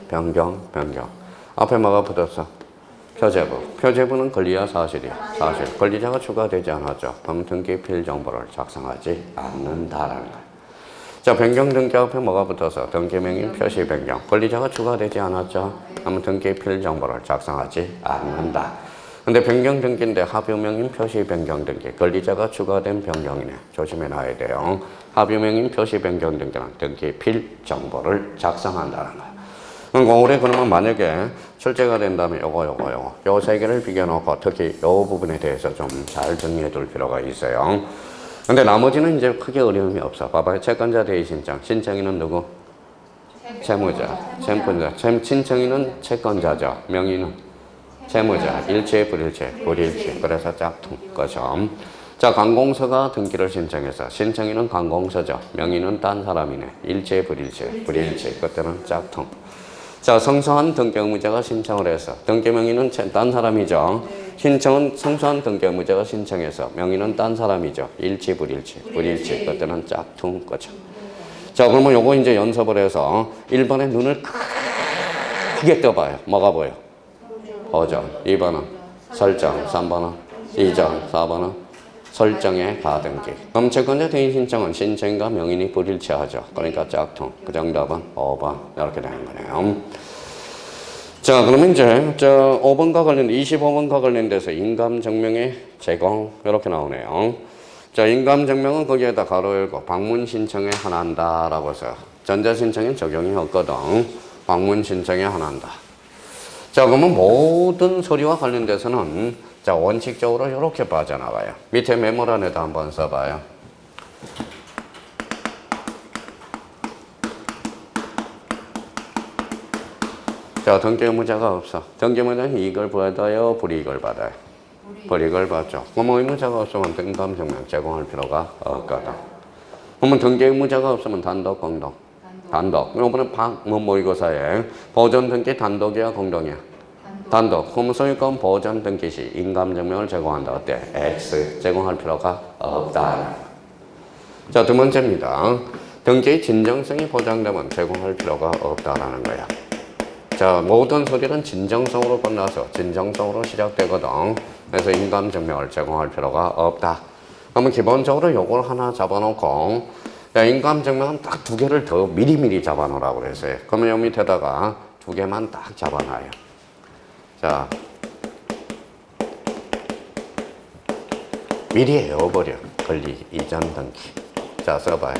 변경. 앞에 뭐가 붙었어? 표제부는 권리와 사실이야. 사실. 권리자가 추가되지 않았죠. 그럼 등기 필 정보를 작성하지 않는다라는 거야. 자, 변경 등기 앞에 뭐가 붙어서 등기 명인 표시 변경. 권리자가 추가되지 않았죠. 그러면 등기 필 정보를 작성하지 않는다. 근데 변경 등기인데 합유 명인 표시 변경 등기. 권리자가 추가된 변경이네. 조심해 놔야 돼요. 합유 명인 표시 변경 등기는 등기 필 정보를 작성한다는 거야. 올해 그러면 만약에 출제가 된다면 요 세 개를 비교해놓고 특히 요 부분에 대해서 좀 잘 정리해 둘 필요가 있어요. 근데 나머지는 이제 크게 어려움이 없어. 봐봐요. 채권자 대의 신청. 신청인은 누구? 채무자. 신청인은 채권자죠. 명의는 채무자. 일체, 불일체. 그래서 짝퉁. 거죠. 자, 관공서가 등기를 신청해서 신청인은 관공서죠. 명의는 딴 사람이네. 일체, 불일체. 그때는 짝퉁. 자, 성서한 등기 의무자가 신청을 해서 등기 명의는 딴 사람이죠. 신청은 성서한 등기 의무자가 신청해서 명의는 딴 사람이죠. 일치, 불일치. 그때는 짝퉁 거죠. 자, 그러면 요거 이제 연습을 해서 1번에 눈을 크게 떠봐요. 뭐가 보여? 보존. 2번은 설정. 3번은 이전. 4번은 설정의 가등기. 그럼 채권자 대의 신청은 신청인과 명인이 불일치하죠. 그러니까 짝퉁. 그 정답은 5번. 이렇게 되는 거네요. 자, 그러면 이제 25번과 관련돼서 인감증명의 제공 이렇게 나오네요. 자, 인감증명은 거기에다 가로 열고 방문 신청에 한한다라고 해서 전자신청엔 적용이 없거든. 방문 신청에 한한다. 자, 그러면 모든 서류와 관련돼서는 자, 원칙적으로 이렇게 빠져나가요. 밑에 메모란에다 한번 써봐요. 자, 등기 의무자가 없어. 등기 의무자는 이익을 받아요, 불이익을 받아요? 불이익을 받죠. 그러면 의무자가 없으면 인감증명 제공할 필요가 없거든. 그러면 등기 의무자가 없으면 단독, 공동? 단독. 이번에 모의고사에 보존 등기 단독이야, 공동이야? 단독. 그러면 소유권 보존 등기 시 인감증명을 제공한다. 어때? X. 제공할 필요가 없다. 자, 두 번째입니다. 등기의 진정성이 보장되면 제공할 필요가 없다라는 거야. 자, 모든 서류는 진정성으로 끝나서 진정성으로 시작되거든. 그래서 인감증명을 제공할 필요가 없다. 그러면 기본적으로 요걸 하나 잡아놓고, 인감증명은 딱 2개를 더 미리미리 잡아놓으라고 그랬어요. 그러면 요 밑에다가 2개만 딱 잡아놔요. 자, 미리 외워버려. 권리 이전 등기. 자, 써봐요.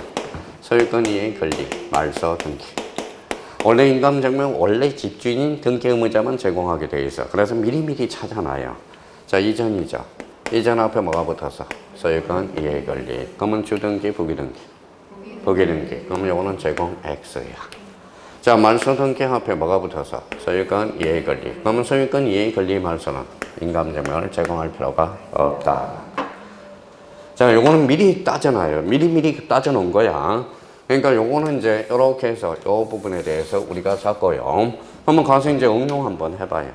소유권 이행 권리 말소 등기. 원래 인감증명 원래 집주인인 등기 의무자만 제공하게 돼 있어. 그래서 미리미리 찾아놔요. 자, 이전이죠. 이전 앞에 뭐가 붙었어? 소유권 이행 권리. 그러면 주등기, 부기등기. 그러면 요거는 제공 X야. 자, 말소 등기 앞에 뭐가 붙어서? 소유권 이해 권리. 그러면 소유권 이해 권리 말소는 인감증명을 제공할 필요가 없다. 자, 요거는 미리 따져놔요. 미리 따져놓은 거야. 그러니까 요거는 이제 이렇게 해서 요 부분에 대해서 우리가 잡고요. 한번 가서 이제 응용 한번 해봐요.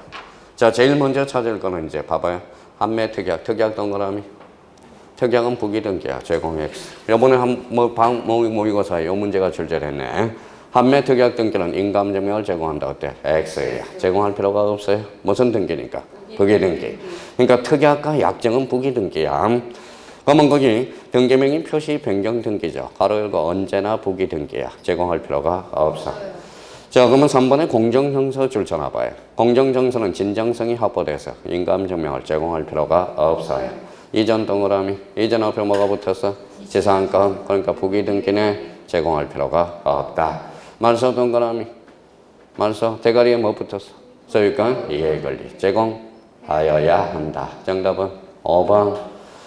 자, 제일 먼저 찾을 거는 이제 봐봐요. 판매 특약 동그라미. 특약은 부기등기야. 제공 X. 요번에 모의고사에 요 문제가 출제됐네. 판매 특약 등기는 인감증명을 제공한다. 어때? X야. 제공할 필요가 없어요. 무슨 등기니까? 부기등기. 그러니까 특약과 약정은 부기등기야. 그러면 거기 등기명의 표시 변경 등기죠. 가로 열고 언제나 부기등기야. 제공할 필요가 없어. 자, 그러면 3번에 공정증서 줄쳐놔봐요. 공정증서는 진정성이 확보돼서 인감증명을 제공할 필요가 없어요. 이전 동그라미. 이전 앞에 뭐가 붙었어? 지상권. 그러니까 부기등기네. 제공할 필요가 없다. 말소 동그라미. 말소 대가리에 뭐 붙었어? 소유권 이해 권리. 제공하여야 한다. 정답은 5번.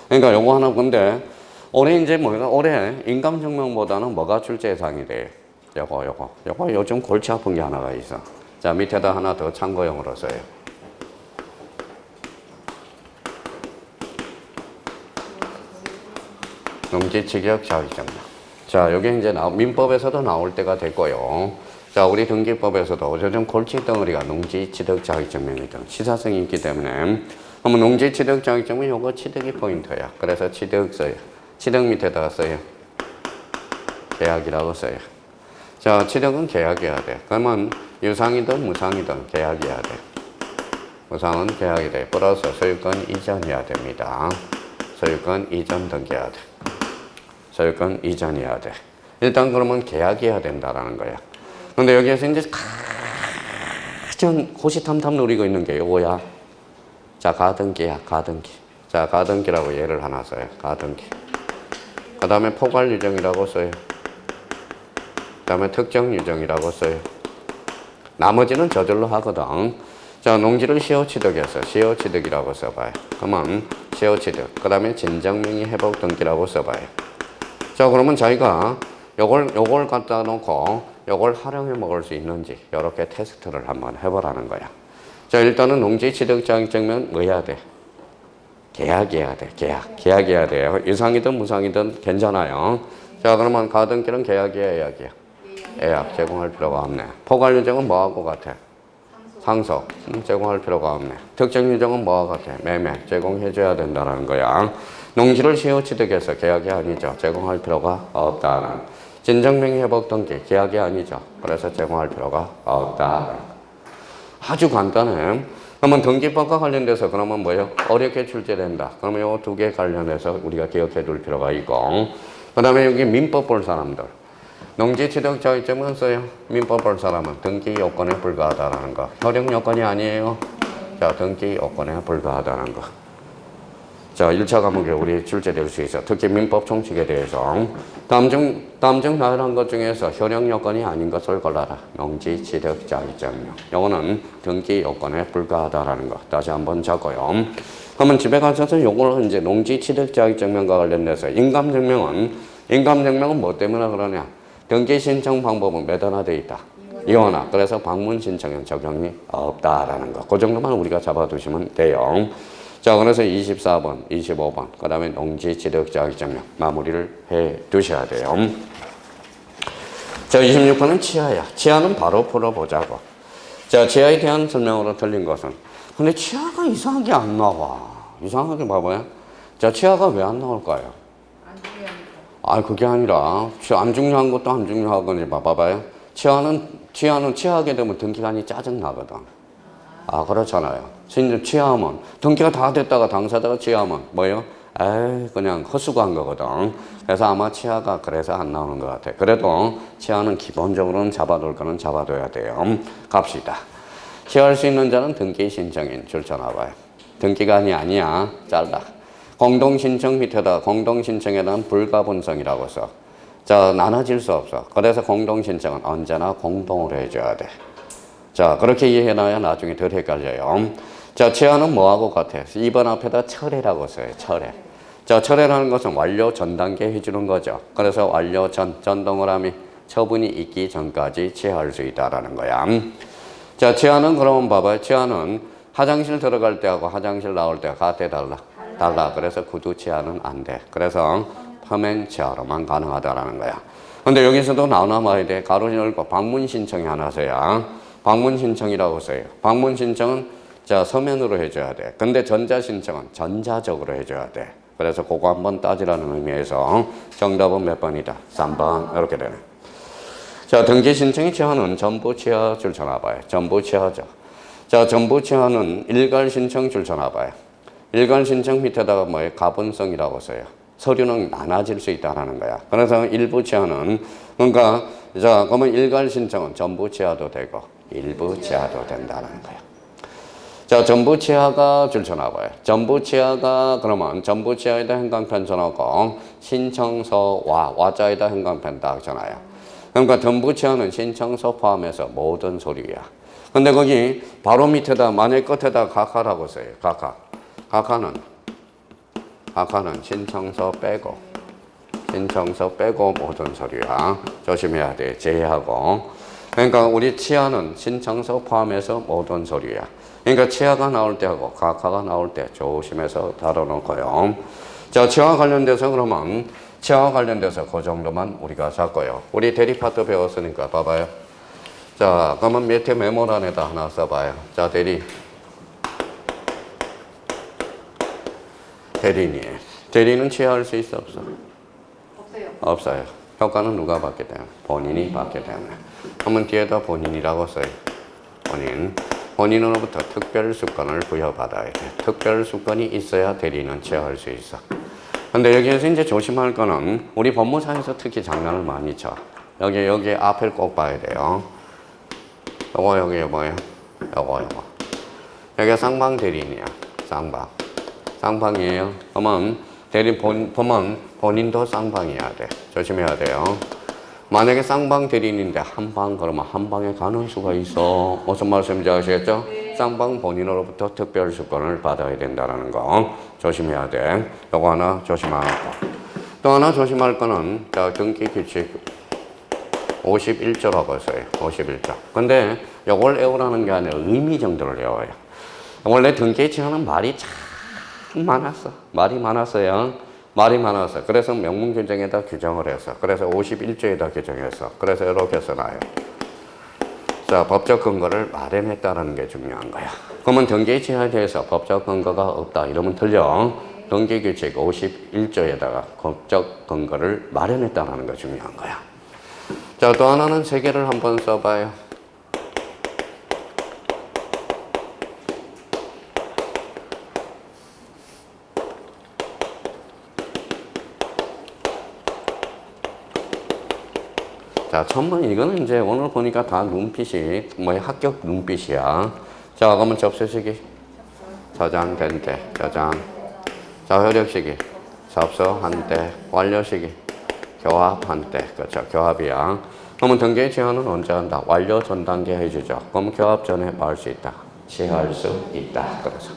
그러니까 요거 하나 근데 올해 이제 뭐가 올해 인감증명보다는 뭐가 출제 예상이 돼요? 요거 요즘 골치 아픈 게 하나가 있어. 자, 밑에다 하나 더 참고용으로 써요. 농지취득 자격증명. 자, 여기 이제 민법에서도 나올 때가 됐고요. 자, 우리 등기법에서도 요즘 골치 덩어리가 농지취득 자격증명이든 시사성이 있기 때문에 한번 농지취득 자격증명 요거 취득이 포인트야. 그래서 취득 써요. 취득 밑에다가 써요. 계약이라고 써요. 자, 취득은 계약해야 돼. 그러면 유상이든 무상이든 계약해야 돼. 무상은 계약이 돼. 플러스 소유권 이전해야 됩니다. 소유권 이전 등기해야 돼. 소유권 이전해야 돼. 일단 그러면 계약해야 된다라는 거야. 근데 여기에서 이제 가장 호시탐탐 노리고 있는 게 요거야. 자, 가등기야, 가등기. 자, 가등기라고 예를 하나 써요. 가등기. 그 다음에 포괄 유정이라고 써요. 그 다음에 특정 유정이라고 써요. 나머지는 저절로 하거든. 자, 농지를 시효취득해서 시효취득이라고 써봐요. 그러면 시효취득. 그 다음에 진정명의 회복 등기라고 써봐요. 자, 그러면 자기가 요걸 갖다 놓고 요걸 활용해 먹을 수 있는지 이렇게 테스트를 한번 해보라는 거야. 자, 일단은 농지취득 자격증명 뭐 해야 돼? 계약해야 돼. 계약해야 돼요. 유상이든 무상이든 괜찮아요. 자, 그러면 가등기는 계약이야, 예약이야? 예약. 제공할 필요가 없네. 포괄 유정은 뭐하고 같아? 상속. 제공할 필요가 없네. 특정 유정은 뭐하고 같아? 매매. 제공해줘야 된다는 거야. 농지를 시효취득해서 계약이 아니죠. 제공할 필요가 없다는. 진정명의 회복 등기. 계약이 아니죠. 그래서 제공할 필요가 없다. 아주 간단해. 그러면 등기법과 관련돼서 그러면 뭐예요? 어렵게 출제된다. 그러면 요 두 개 관련해서 우리가 기억해 둘 필요가 있고. 그 다음에 여기 민법 볼 사람들. 농지취득 자격증은 써요. 민법 볼 사람은 등기 요건에 불과하다는 거. 효력 요건이 아니에요. 자, 등기 요건에 불과하다는 거. 자, 1차 과목에 우리 출제될 수 있어. 특히 민법 총칙에 대해서. 다음 중 나열한 것 중에서 효력 요건이 아닌 것을 골라라. 농지취득 자격증명. 요거는 등기 요건에 불과하다라는 거. 다시 한번 적어요. 그러면 집에 가셔서 요거는 이제 농지취득 자격증명과 관련돼서 인감증명은 뭐 때문에 그러냐? 등기 신청 방법은 몇 하나 돼 있다. 이원화. 그래서 방문 신청은 적용이 없다라는 거. 그 정도만 우리가 잡아두시면 돼요. 자, 그래서 24번, 25번, 그 다음에 농지취득 자격증명 마무리를 해 두셔야 돼요. 자, 26번은 치아야. 치아는 바로 풀어보자고. 자, 치아에 대한 설명으로 틀린 것은. 근데 치아가 이상하게 안 나와. 이상하게 봐봐요. 자, 치아가 왜 안 나올까요? 그게 아니라, 안 중요한 것도 안 중요하거든요. 봐봐요. 치아는 치아하게 되면 등기관이 짜증나거든. 그렇잖아요. 취하면, 등기가 다 됐다가 당사자가 취하면, 뭐예요? 그냥 헛수고한 거거든. 그래서 아마 치아가 그래서 안 나오는 것 같아. 그래도 치아는 기본적으로는 잡아둘 거는 잡아둬야 돼요. 갑시다. 취할 수 있는 자는 등기 신청인 줄쳐놔봐요. 등기관이 아니야. 잘라. 공동신청 밑에다 공동신청에 대한 불가분성이라고 써. 자, 나눠질 수 없어. 그래서 공동신청은 언제나 공동으로 해줘야 돼. 자, 그렇게 이해해놔야 나중에 덜 헷갈려요. 자, 취하는 뭐하고 같아? 2번 앞에다 철회라고 써요. 철회. 자, 철회라는 것은 완료 전 단계 해주는 거죠. 그래서 완료 전 동그라미 처분이 있기 전까지 취하할 수 있다라는 거야. 자, 취하는 그러면 봐봐요. 취하는 화장실 들어갈 때하고 화장실 나올 때가 같아 달라? 달라. 그래서 구두 취하는 안 돼. 그래서 서면 취하로만 가능하다라는 거야. 근데 여기서도 나와야 돼. 가로 열고 방문 신청이 하나 써야. 방문 신청이라고 써요. 방문 신청은 자, 서면으로 해줘야 돼. 근데 전자 신청은 전자적으로 해줘야 돼. 그래서 그거 한번 따지라는 의미에서 정답은 몇 번이다? 3번. 이렇게 되네. 자, 등기 신청이 취하는 전부 취하 줄 쳐놔봐요. 전부 취하죠. 자, 전부 취하는 일괄 신청 줄 쳐놔봐요. 일괄 신청 밑에다가 뭐예요? 가분성이라고 써요. 서류는 나눠질 수 있다는 거야. 그래서 일부 취하는, 그러니까, 자, 그러면 일괄 신청은 전부 취하도 되고, 일부 취하도 된다는 거야. 자, 전부 취하가 줄 쳐놔봐요. 전부 취하가, 그러면 전부 취하에다 행간편 전하고, 신청서와 와자에다 행간편 딱 전화요. 그러니까 전부 취하는 신청서 포함해서 모든 서류야. 근데 거기 바로 밑에다, 만약 끝에다 각하라고 써요. 각하. 각하는 신청서 빼고 모든 서류야. 조심해야 돼. 제외하고. 그러니까 우리 취하는 신청서 포함해서 모든 서류야. 그러니까 취하가 나올 때하고 각하가 나올 때 조심해서 다뤄놓고요. 자, 취하와 관련돼서 그러면 취하와 관련돼서 그 정도만 우리가 잡고요. 우리 대리 파트 배웠으니까 봐봐요. 자, 그러면 밑에 메모란에다 하나 써봐요. 자, 대리는 취하할 수 있어 없어? 없어요. 효과는 누가 받게 되면? 본인이 받게 되면. 그러면 뒤에다 본인이라고 써요. 본인으로부터 특별 수권을 부여받아야 돼. 특별 수권이 있어야 대리는 취하할 수 있어. 근데 여기에서 이제 조심할 거는 우리 법무사에서 특히 장난을 많이 쳐. 여기 앞을 꼭 봐야 돼요. 여기 뭐예요? 요거. 여기가 쌍방 대리인이야. 쌍방이에요. 그러면 보면 본인도 쌍방이어야 돼. 조심해야 돼요. 만약에 쌍방 대리인인데 한방 그러면 한 방에 가는 수가 있어. 무슨 말씀인지 아시겠죠? 네. 쌍방 본인으로부터 특별 수권을 받아야 된다는 거 조심해야 돼. 요거 하나 조심하고. 또 하나 조심할 거는 자, 등기 규칙 51조라고 써요. 51조. 근데 요걸 외우라는 게 아니라 의미 정도를 외워요. 원래 등기 취하는 말이 참 많았어. 말이 많았어. 그래서 명문 규정에다 규정을 했어. 그래서 51조에다 규정했어. 그래서 이렇게 써놔요. 자, 법적 근거를 마련했다는 게 중요한 거야. 그러면 등기 취하에 대해서 법적 근거가 없다. 이러면 틀려. 등기 규칙 51조에다가 법적 근거를 마련했다는 게 중요한 거야. 자, 또 하나는 세 개를 한번 써봐요. 자, 처음은 이거는 이제 오늘 보니까 다 눈빛이 합격 눈빛이야. 자, 그러면 접수시기 저장된 때 저장. 자, 효력시기 접수한 때 완료시기 교합한 때. 그렇죠. 교합이야. 그러면 등기 취하는 언제 한다? 완료 전 단계 해주죠. 그럼 교합 전에 뭐 할 수 있다? 취할 수 있다. 그래서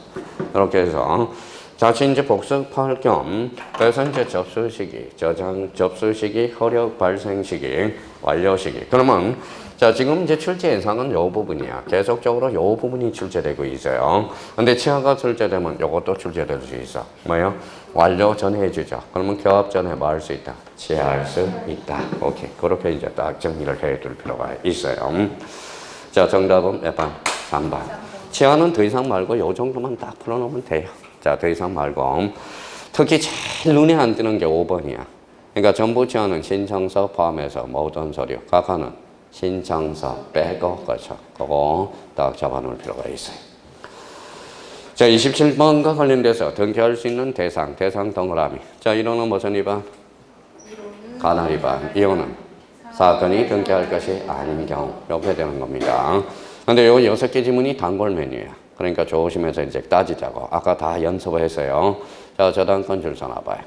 이렇게 해서 자칫 이제 복습할 겸, 그래서 이제 접수 시기, 저장, 접수 시기, 효력 발생 시기, 완료 시기. 그러면, 자, 지금 이제 출제 예상은 요 부분이야. 계속적으로 요 부분이 출제되고 있어요. 근데 취하가 출제되면 요것도 출제될 수 있어. 뭐요? 완료 전에 해주죠. 그러면 교합 전에 뭐 할 수 있다? 취할 수 있다. 오케이. 그렇게 이제 딱 정리를 해둘 필요가 있어요. 자, 정답은 몇 번? 3번. 취하는 더 이상 말고 요 정도만 딱 풀어놓으면 돼요. 자, 더 이상 말고. 특히 제일 눈에 안 띄는 게 5번이야. 그러니까 전부 취하는 신청서 포함해서 모든 서류. 각하는 신청서 빼고, 그렇죠. 그거 딱 잡아놓을 필요가 있어요. 자, 27번과 관련돼서 등기할 수 있는 대상 동그라미. 자, 이론은 무슨 위반? 가나 위반. 이혼은 사건이 등기할 것이 아닌 경우. 이렇게 되는 겁니다. 근데 요 6개 지문이 단골 메뉴야. 그러니까 조심해서 이제 따지자고. 아까 다 연습을 했어요. 자, 저당권 줄 서놔봐요.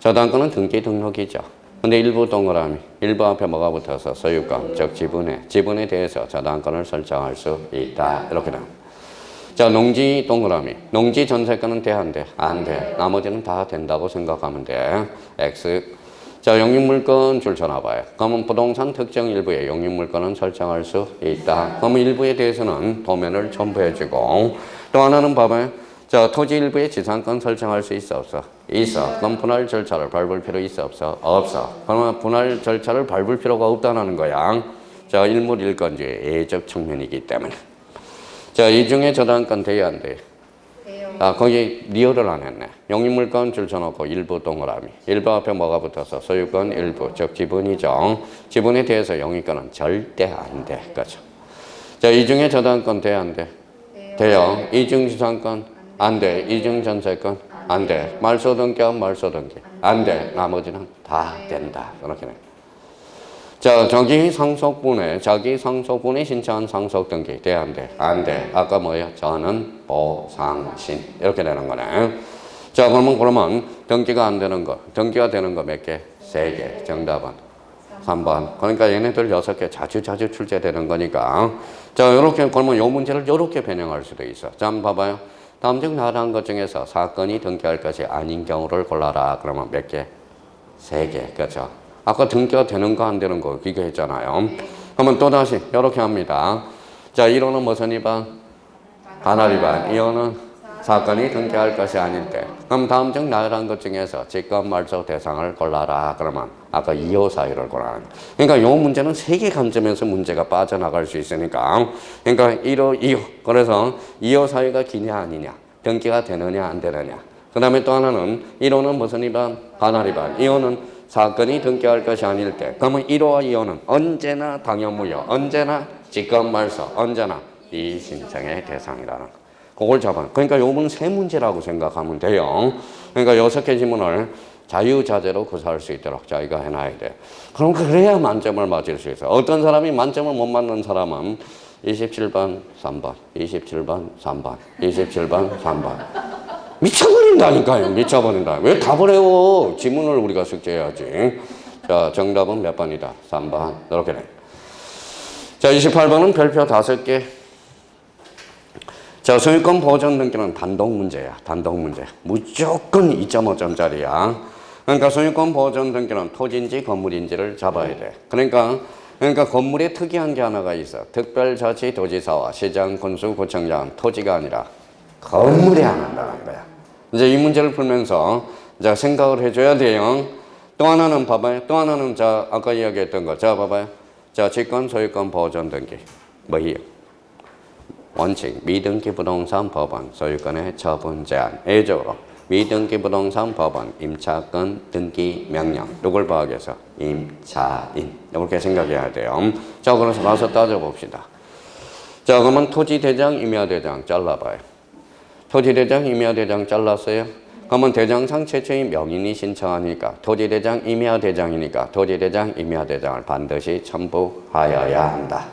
저당권은 등기 등록이죠. 근데 일부 동그라미. 일부 앞에 뭐가 붙어서 소유권, 즉 지분에 대해서 저당권을 설정할 수 있다. 이렇게 됩니다. 자, 농지 동그라미. 농지 전세권은 돼, 안 돼? 안 돼. 나머지는 다 된다고 생각하면 돼. X. 자, 영입물건 줄쳐놔봐요. 그러면 부동산 특정 일부에 영입물건은 설정할 수 있다. 그러면 일부에 대해서는 도면을 첨부해주고, 또 하나는 봐봐요. 자, 토지 일부에 지상권 설정할 수 있어, 없어? 있어. 그럼 분할 절차를 밟을 필요 있어, 없어? 없어. 그러면 분할 절차를 밟을 필요가 없다는 거야. 자, 일물일건주의 예적 측면이기 때문에. 자, 이 중에 저당권 돼야 안 돼? 아, 거기 리얼을 안 했네. 영입물건 줄쳐놓고 일부 동그라미. 일부 앞에 뭐가 붙어서 소유권 일부, 즉 지분이죠. 지분에 대해서 영입권은 절대 안 돼. 그렇죠? 자, 이 중에 저당권 돼야 안 돼? 돼요. 이중지상권 안 돼. 이중전세권 안 돼. 말소등기하면 말소등기 안 돼. 나머지는 다 된다. 그렇게 돼. 자, 자기 상속분에 신청한 상속등기 돼, 안 돼? 안 돼. 아까 뭐예요? 저는 보상신. 이렇게 되는 거네. 자, 그러면 등기가 안 되는 거. 등기가 되는 거 몇 개? 3개. 정답은 3번. 그러니까 얘네들 6개 자주 출제되는 거니까. 자, 요렇게, 그러면 요 문제를 요렇게 변형할 수도 있어. 자, 한번 봐봐요. 다음 중 나열한 것 중에서 사건이 등기할 것이 아닌 경우를 골라라. 그러면 몇 개? 3개. 그렇죠? 아까 등기가 되는 거 안 되는 거 비교했잖아요. 그러면 또다시 이렇게 합니다. 자, 1호는 무슨 위반? 관할 위반. 2호는 사건이 등기할 것이 아닐 때. 그럼 다음 중 나열한 것 중에서 직권 말소 대상을 골라라. 그러면 아까 2호 사유를 골라라. 그러니까 이 문제는 3개 관점에서 문제가 빠져나갈 수 있으니까. 그러니까 1호, 2호. 그래서 2호 사유가 기냐 아니냐. 등기가 되느냐 안 되느냐. 그 다음에 또 하나는 1호는 무슨 위반? 관할 위반. 2호는 사건이 등기할 것이 아닐 때. 그러면 1호와 2호는 언제나 당연무효, 언제나 직권말소, 언제나 이의신청의 대상이라는 거. 그걸 잡아. 그러니까 요번 3문제라고 생각하면 돼요. 그러니까 6개 지문을 자유자재로 구사할 수 있도록 자기가 해놔야 돼. 그럼 그래야 만점을 맞을 수 있어. 어떤 사람이 만점을 못 맞는 사람은 27번 3번, 27번 3번, 27번 3번. 미쳐버린다니까요. 미쳐버린다. 왜 답을 해요? 지문을 우리가 숙제해야지. 자, 정답은 몇 번이다? 3번. 이렇게 돼. 자, 28번은 별표 5개. 자, 소유권 보전 등기는 단독 문제야. 단독 문제. 무조건 2.5점짜리야. 그러니까 소유권 보전 등기는 토지인지 건물인지를 잡아야 돼. 그러니까 건물에 특이한 게 하나가 있어. 특별자치도지사와 시장, 군수, 구청장은 토지가 아니라 건물에 안 한다는 거야. 이제 이 문제를 풀면서 자, 생각을 해줘야 돼요. 또 하나는 봐봐요. 또 하나는 자, 아까 이야기했던 거. 자, 봐봐요. 자, 직권, 소유권, 보전 등기. 뭐예요? 원칙, 미등기 부동산 법원, 소유권의 처분 제한. 예적으로 미등기 부동산 법원, 임차권 등기 명령. 누굴 파악해서? 임차인. 이렇게 생각해야 돼요. 자, 그래서 가서 따져봅시다. 자, 그러면 토지대장, 임야대장 잘라봐요. 토지대장, 임야대장 잘랐어요. 그러면 대장상 최초의 명인이 신청하니까 토지대장, 임야대장이니까 토지대장, 임야대장을 반드시 첨부하여야 한다.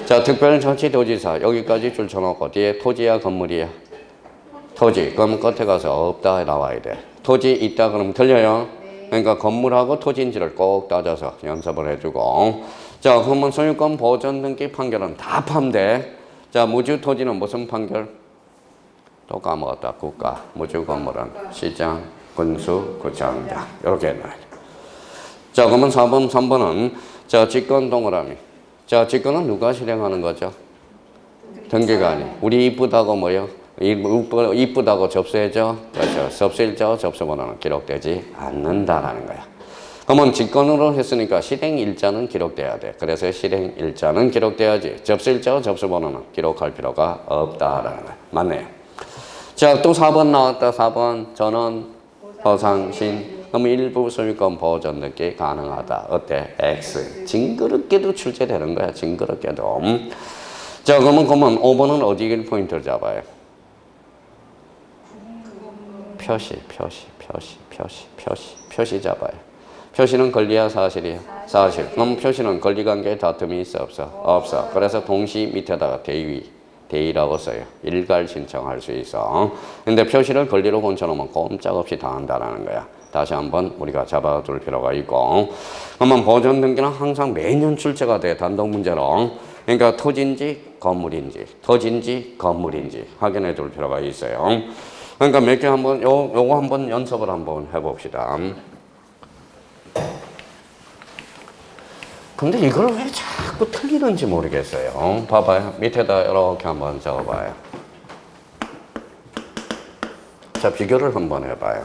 자, 특별자치도지사 여기까지 줄쳐놓고 뒤에 토지야 건물이야? 토지. 그럼 끝에 가서 없다 나와야 돼. 토지 있다 그러면 틀려요? 그러니까 건물하고 토지인지를 꼭 따져서 연습을 해주고. 자, 그러면 소유권 보전 등기 판결은 다 판대. 자, 무주 토지는 무슨 판결? 또 까먹었다. 국가, 무주 건물은 시장, 군수, 구청장. 이렇게 해놔야 돼. 자, 그러면 4번, 3번은 자, 직권 동그라미. 자, 직권은 누가 실행하는 거죠? 등기가 아니. 우리 이쁘다고 뭐요? 이쁘다고 접수해줘? 그렇죠. 접수일자와 접수번호는 기록되지 않는다라는 거야. 그러면 직권으로 했으니까 실행일자는 기록돼야 돼. 그래서 실행일자는 기록돼야지. 접수일자와 접수번호는 기록할 필요가 없다라는 거야. 맞네요. 자, 또 4번 나왔다. 4번 전원 보상신. 그럼 일부 소유권 보전 등기 가능하다. 어때? X. 징그럽게도 출제되는 거야. 징그럽게도. 자, 그러면 5번은 어디 포인트를 잡아요? 표시 잡아요. 표시는 권리야 사실이야? 사실. 그럼 표시는 권리관계에 다툼이 있어 없어? 없어. 그래서 동시 밑에다가 대의라고 써요. 일괄 신청할 수 있어. 근데 표시를 권리로 건쳐놓으면 꼼짝없이 당한다는 거야. 다시 한번 우리가 잡아둘 필요가 있고. 그러면 보전 등기는 항상 매년 출제가 돼. 단독 문제로. 그러니까 토지인지 건물인지 확인해 둘 필요가 있어요. 그러니까 몇 개 한번 요거 한번 연습을 한번 해봅시다. 근데 이걸 왜 자꾸 틀리는지 모르겠어요. 봐봐요. 밑에다 이렇게 한번 적어봐요. 자, 비교를 한번 해봐요.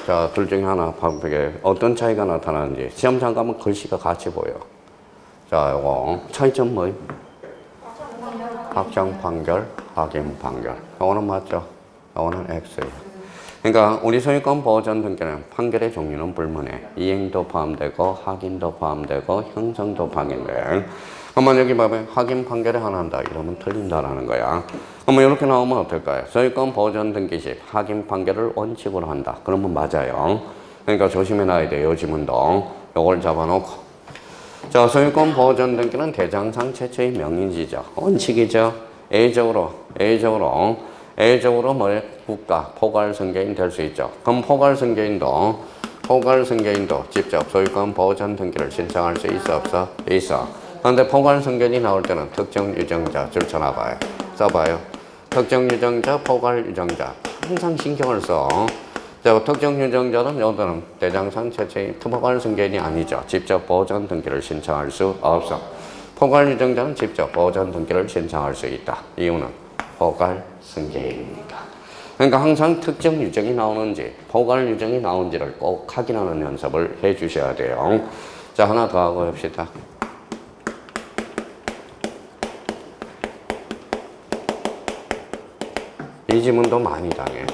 자, 둘 중에 하나 방법에 어떤 차이가 나타나는지 시험 잠깐만 글씨가 같이 보여. 자, 요거 차이점 뭐예요? 확정 판결, 확인 판결. 요거는 맞죠? 요거는 X예요. 그러니까 우리 소유권 보전 등기는 판결의 종류는 불문해. 이행도 포함되고 확인도 포함되고 형성도 포함인데, 한번 여기 봐봐요. 확인 판결에 하나한다 이러면 틀린다라는 거야. 한번 이렇게 나오면 어떨까요? 소유권 보전 등기 시 확인 판결을 원칙으로 한다. 그러면 맞아요. 그러니까 조심해 놔야 돼요. 지문도 요걸 잡아놓고. 자, 소유권 보전 등기는 대장상 최초의 명의지죠. 원칙이죠. A적으로 뭐 국가 포괄 승계인 될 수 있죠. 그럼 포괄 승계인도 직접 소유권 보전 등기를 신청할 수 있어 없어? 있어. 그런데 포괄 승계인이 나올 때는 특정 유정자 줄쳐놔봐요. 써봐요. 특정 유정자, 포괄 유정자 항상 신경을 써. 자, 특정 유정자는 여기는 대장상 최초의 포괄 승계인이 아니죠. 직접 보전 등기를 신청할 수 없어. 포괄 유정자는 직접 보전 등기를 신청할 수 있다. 이유는 포괄 승계인이니까. 그러니까 항상 특정 유정이 나오는지 포괄 유정이 나오는지를 꼭 확인하는 연습을 해 주셔야 돼요. 자, 하나 더 하고 합시다. 이 지문도 많이 당해.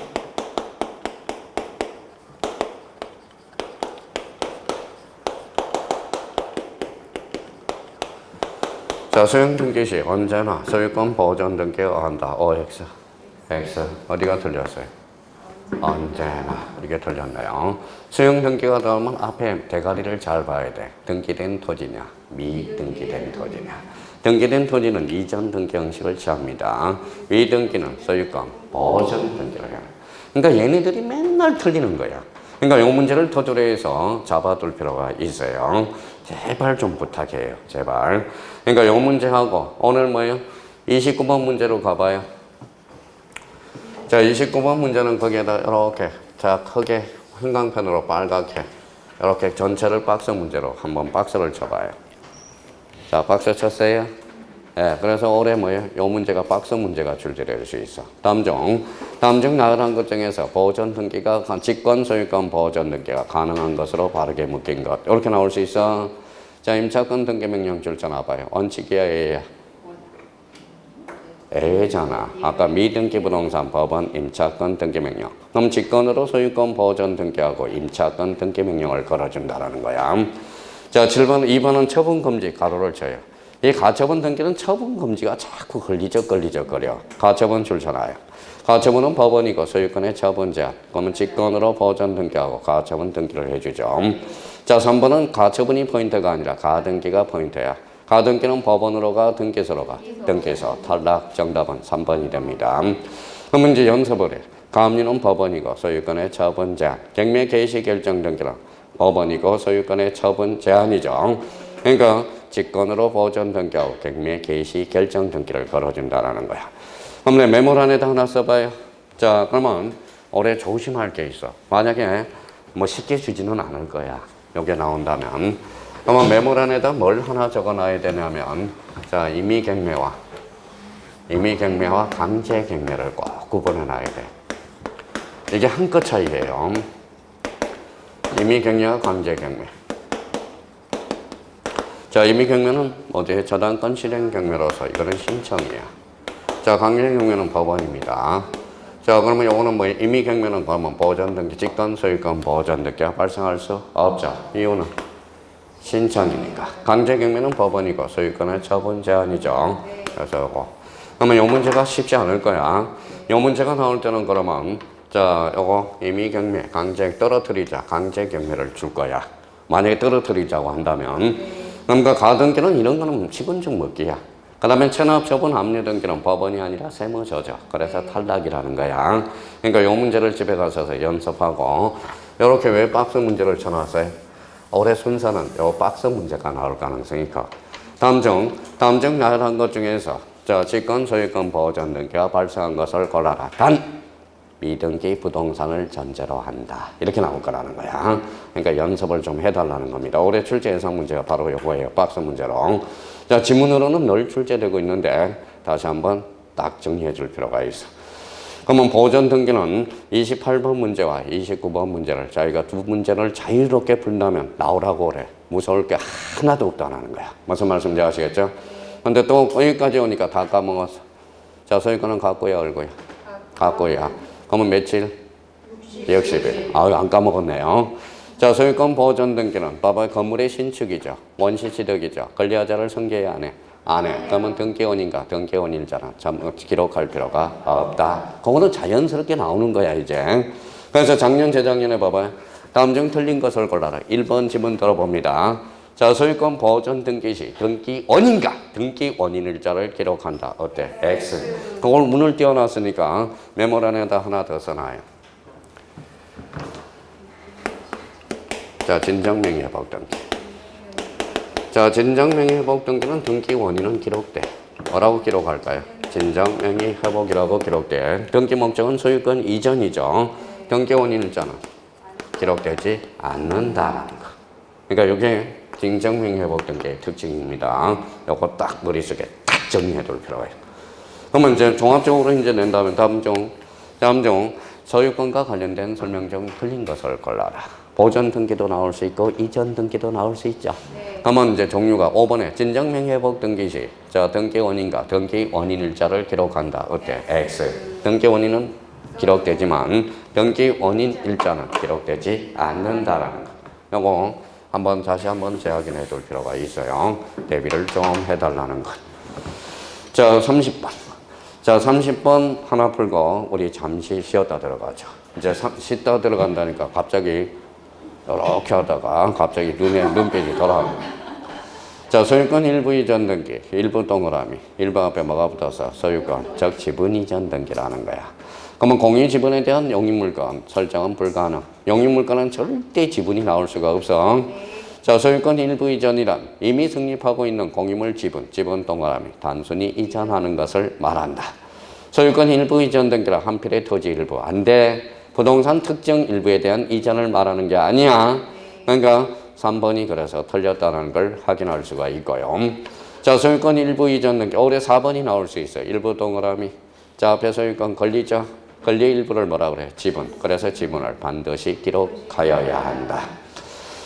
자, 소형 등기 시 언제나 소유권 보전 등기가 한다. OX. X. 어디가 틀렸어요? 언제나. 이게 틀렸네요. 소형 등기가 나오면 앞에 대가리를 잘 봐야 돼. 등기된 토지냐, 미등기된 토지냐. 등기된 토지는 이전 등기 형식을 취합니다. 미등기는 소유권 보전 등기를 해요. 그러니까 얘네들이 맨날 틀리는 거야. 그러니까 이 문제를 토대로 해서 잡아둘 필요가 있어요. 제발 좀 부탁해요. 제발. 그러니까 이 문제하고 오늘 뭐예요? 29번 문제로 가봐요. 자, 29번 문제는 거기에다 이렇게 자 크게 형광펜으로 빨갛게 이렇게 전체를 박스 문제로 한번 박스를 쳐봐요. 자, 박스 쳤어요. 예, 그래서 올해 뭐예요? 요 문제가 박스 문제가 출제될 수 있어. 다음 중 나열한 것 중에서 보전 등기가 직권 소유권 보전 등기가 가능한 것으로 바르게 묶인 것. 이렇게 나올 수 있어. 자, 임차권 등기 명령 줄쳐놔봐요. 원칙이야, A야? A잖아. 아까 미등기 부동산 법원 임차권 등기 명령. 그럼 직권으로 소유권 보전 등기하고 임차권 등기 명령을 걸어준다라는 거야. 자, 7번, 2번은 처분 금지 가로를 쳐요. 이 가처분 등기는 처분 금지가 자꾸 걸리적거려. 가처분 줄쳐놔요. 가처분은 법원이고 소유권의 처분 제한. 그러면 직권으로 보전 등기하고 가처분 등기를 해주죠. 자, 3번은 가처분이 포인트가 아니라 가등기가 포인트야. 가등기는 법원으로 가, 등기소로 가. 등기소 탈락. 정답은 3번이 됩니다. 그러면 이제 연습을 해. 가압류는 법원이고 소유권의 처분 제한. 경매 개시 결정 등기는 법원이고 소유권의 처분 제한이죠. 그러니까 직권으로 보전 등기하고 경매 개시 결정 등기를 걸어준다라는 거야. 그럼 내 메모란에다 하나 써봐요. 자, 그러면 올해 조심할 게 있어. 만약에 뭐 쉽게 주지는 않을 거야. 요게 나온다면. 그러면 메모란에다 뭘 하나 적어놔야 되냐면, 자, 임의경매와 강제경매를 꼭 구분해놔야 돼. 이게 한 끗 차이예요. 임의경매와 강제경매. 자, 임의경매는 어디에 저당권 실행경매로서 이거는 신청이야. 자, 강제경매는 법원입니다. 자, 그러면 요거는 뭐 임의경매는 그러면 보전등기, 직권 소유권 보전등기가 발생할 수 없죠. 이유는 신청이니까. 강제경매는 법원이고 소유권의 처분 제한이죠. 그래서 요거. 그러면 요 문제가 쉽지 않을 거야. 요 문제가 나올 때는 그러면 자, 요거 임의경매, 떨어뜨리자. 강제경매를 줄 거야. 만약에 떨어뜨리자고 한다면. 그러니까 가등기는 이런 거는 식은 죽 먹기야. 그 다음에 체납처분 압류 등기는 법원이 아니라 세무서죠. 그래서 탈락이라는 거야. 그러니까 요 문제를 집에 가셔서 연습하고 이렇게 왜 박스 문제를 쳐놨어요? 올해 순서는 요 박스 문제가 나올 가능성이 커. 다음 중 나열한 것 중에서 자, 직권 소유권 보전 등기가 발생한 것을 골라라. 단 미등기 부동산을 전제로 한다. 이렇게 나올 거라는 거야. 그러니까 연습을 좀 해달라는 겁니다. 올해 출제 예상 문제가 바로 요거예요. 박스 문제로. 자, 지문으로는 늘 출제되고 있는데 다시 한번 딱 정리해 줄 필요가 있어. 그러면 보전 등기는 28번 문제와 29번 문제를 저희가 두 문제를 자유롭게 풀다면 나오라고 그래. 무서울 게 하나도 없다는 거야. 무슨 말씀인지 아시겠죠? 근데 또 여기까지 오니까 다 까먹었어. 자, 소유권은 갖고야 얼고야? 갖고야. 그러면 며칠? 60일. 아유, 안 까먹었네요. 자, 소유권 보전 등기는 봐봐요. 건물의 신축이죠. 원시취득이죠. 권리하자를 승계해야 안 해? 안 해. 그러면 등기원인가? 등기원일자는 기록할 필요가 없다. 그거는 자연스럽게 나오는 거야, 이제. 그래서 작년, 재작년에 봐봐요. 다음 중 틀린 것을 골라라. 1번 지문 들어봅니다. 자, 소유권 보전 등기 시 등기원인가? 등기원인일자를 기록한다. 어때? X. 그걸 문을 띄워놨으니까 메모란에다 하나 더 써놔요. 자, 진정명의회복 등기. 자, 진정명의회복 등기는 등기원인은 기록돼. 뭐라고 기록할까요? 진정명의회복이라고 기록돼. 등기 목적은 소유권 이전이죠. 등기원인일자는 기록되지 않는다라는 거. 그러니까 이게 진정명의회복 등기의 특징입니다. 요거 딱 머릿속에 딱 정리해 둘 필요가 있어요. 그러면 이제 종합적으로 이제 낸다면 다음 중 소유권과 관련된 설명 중 틀린 것을 골라라. 보전 등기도 나올 수 있고 이전 등기도 나올 수 있죠. 네. 그러면 이제 종류가 5번에 진정명의회복 등기 시 자, 등기원인과 등기원인일자를 기록한다. 어때? X. 등기원인은 기록되지만 등기원인일자는 기록되지 않는다라는 거. 요거 다시 한번 재확인해 둘 필요가 있어요. 대비를 좀 해달라는 것. 자, 30번. 자, 30번 하나 풀고 우리 잠시 쉬었다 들어가죠. 이제 쉬다 들어간다니까 갑자기 이렇게 하다가 갑자기 눈빛이 돌아옵니다. 자, 소유권 일부 이전 등기, 일부 동그라미, 일부 앞에 뭐가 붙어서 소유권, 즉 지분 이전 등기라는 거야. 그러면 공유 지분에 대한 용익물건 설정은 불가능. 용익물건은 절대 지분이 나올 수가 없어. 자, 소유권 일부 이전이란 이미 성립하고 있는 공유물 지분 동그라미, 단순히 이전하는 것을 말한다. 소유권 일부 이전 등기라 한필의 토지 일부. 안 돼. 부동산 특정 일부에 대한 이전을 말하는 게 아니야. 그러니까 3번이 그래서 틀렸다는 걸 확인할 수가 있고요. 자, 소유권 일부 이전 등기. 올해 4번이 나올 수 있어요. 일부 동그라미. 자, 앞에 소유권 권리죠. 권리 일부를 뭐라 그래? 지분. 그래서 지분을 반드시 기록하여야 한다.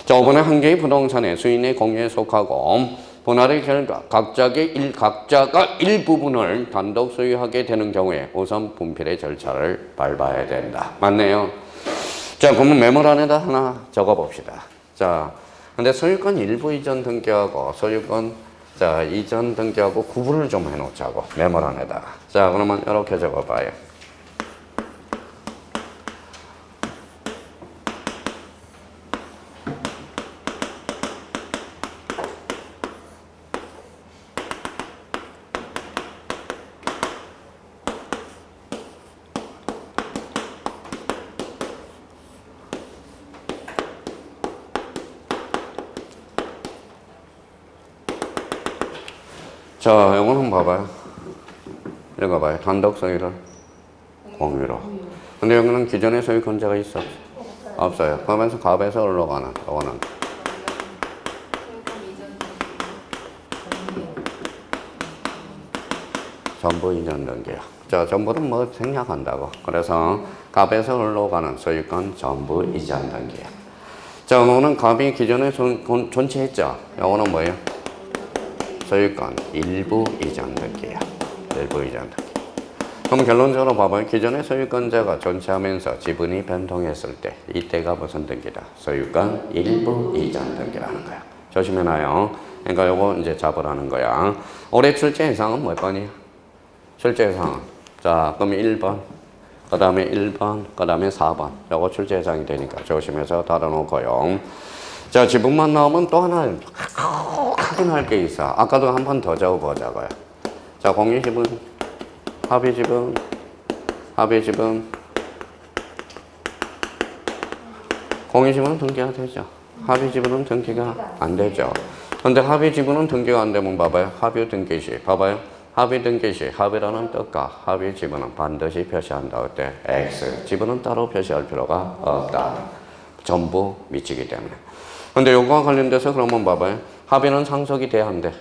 자, 5번에 한 개의 부동산의 수인의 공유에 속하고 분할의 결과 각자가 일부분을 단독 소유하게 되는 경우에 우선 분필의 절차를 밟아야 된다. 맞네요. 자, 그러면 메모란에다 하나 적어봅시다. 자, 근데 소유권 일부 이전 등기하고 소유권 이전 등기하고 구분을 좀 해놓자고 메모란에다가. 자, 그러면 이렇게 적어봐요. 자, 이거는 봐봐요. 읽어봐요. 단독 소유를 공유로. 근데 여기는 기존의 소유권자가 있어? 없어요. 그러면서 갑에서 올라가는 이거는 전부 이전 등기야. 자, 전부는 뭐 생략한다고. 그래서 갑에서 올라가는 소유권 전부 이전 등기야. 자, 이거는 갑이 기존에 존재했죠. 이거는 뭐예요? 소유권 일부 이전 등기야. 일부 이전 등기. 그럼 결론적으로 봐봐요. 기존의 소유권자가 존재하면서 지분이 변동했을 때 이때가 무슨 등기다? 소유권 일부 이전 등기라는 거야. 조심해놔요. 그러니까 요거 이제 잡으라는 거야. 올해 출제 예상은 몇 번이야? 출제 예상은 자, 그럼 1번, 그 다음에 1번, 그 다음에 4번. 요거 출제 예상이 되니까 조심해서 달아놓고요. 자, 지분만 나오면 또 하나 확인할 게 있어. 아까도 한 번 더 적어보자고요. 자, 공유지분, 합의지분, 합의지분, 공유지분은 등기가 되죠. 합의지분은 등기가 안 되죠. 근데 합의지분은 등기가 안 되면 봐봐요. 합의 등기 시, 봐봐요. 합의 등기 시 합의라는 뜻과 합의 지분은 반드시 표시한다. 어때? X. 지분은 따로 표시할 필요가 없다. 전부 미치기 때문에. 근데 요거와 관련돼서 그러면 봐봐요. 합의는 상속이 돼, 안 돼?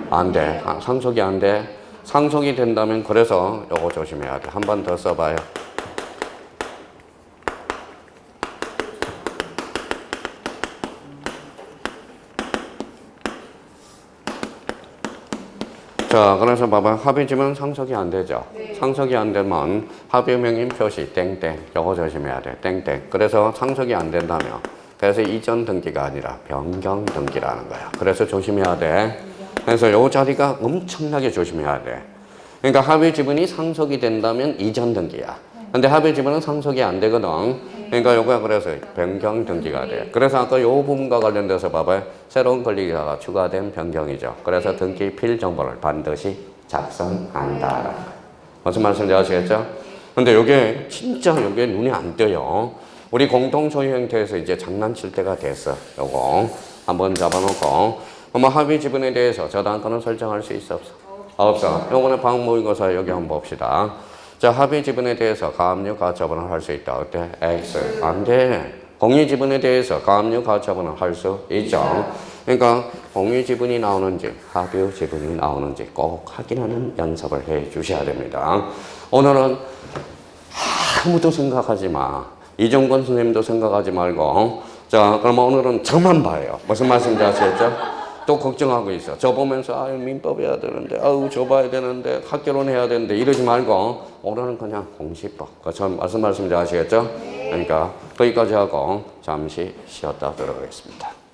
안 돼. 상속이 안 돼. 상속이 된다면 그래서 요거 조심해야 돼. 한 번 더 써봐요. 자, 그래서 봐봐. 합의지면 상속이 안 되죠. 네. 상속이 안 되면 합의명인 표시 땡땡. 요거 조심해야 돼. 땡땡. 그래서 상속이 안 된다며. 그래서 이전 등기가 아니라 변경 등기라는 거야. 그래서 조심해야 돼. 그래서 요 자리가 엄청나게 조심해야 돼. 그러니까 합의지분이 상속이 된다면 이전 등기야. 근데 합의지분은 상속이 안 되거든. 그러니까 요거야. 그래서 변경 등기가 돼. 그래서 아까 요 부분과 관련돼서 봐봐요. 새로운 권리자가 추가된 변경이죠. 그래서 등기 필 정보를 반드시 작성한다. 무슨 말씀인지 아시겠죠? 근데 요게 진짜 요게 눈에 안 띄어요. 우리 공동 소유 형태에서 이제 장난칠 때가 됐어. 요거 한번 잡아놓고 한번 합의 지분에 대해서 저당권은 설정할 수 있어 없어? 없어. 요번에 방모의고사 여기 한번 봅시다. 자, 합의 지분에 대해서 가압류 가처분을 할 수 있다. 어때? X. 안 돼. 공유 지분에 대해서 가압류 가처분을 할 수 있죠. 그러니까 공유 지분이 나오는지 합의 지분이 나오는지 꼭 확인하는 연습을 해 주셔야 됩니다. 오늘은 아무도 생각하지 마. 이종건 선생님도 생각하지 말고. 자, 그럼 오늘은 저만 봐요. 무슨 말씀인지 아시겠죠? 또 걱정하고 있어. 저 보면서 아유 민법 해야 되는데 아유 저 봐야 되는데 학교론 해야 되는데 이러지 말고 오늘은 그냥 공시법. 무슨 말씀인지 아시겠죠? 그러니까 거기까지 하고 잠시 쉬었다 들어가겠습니다.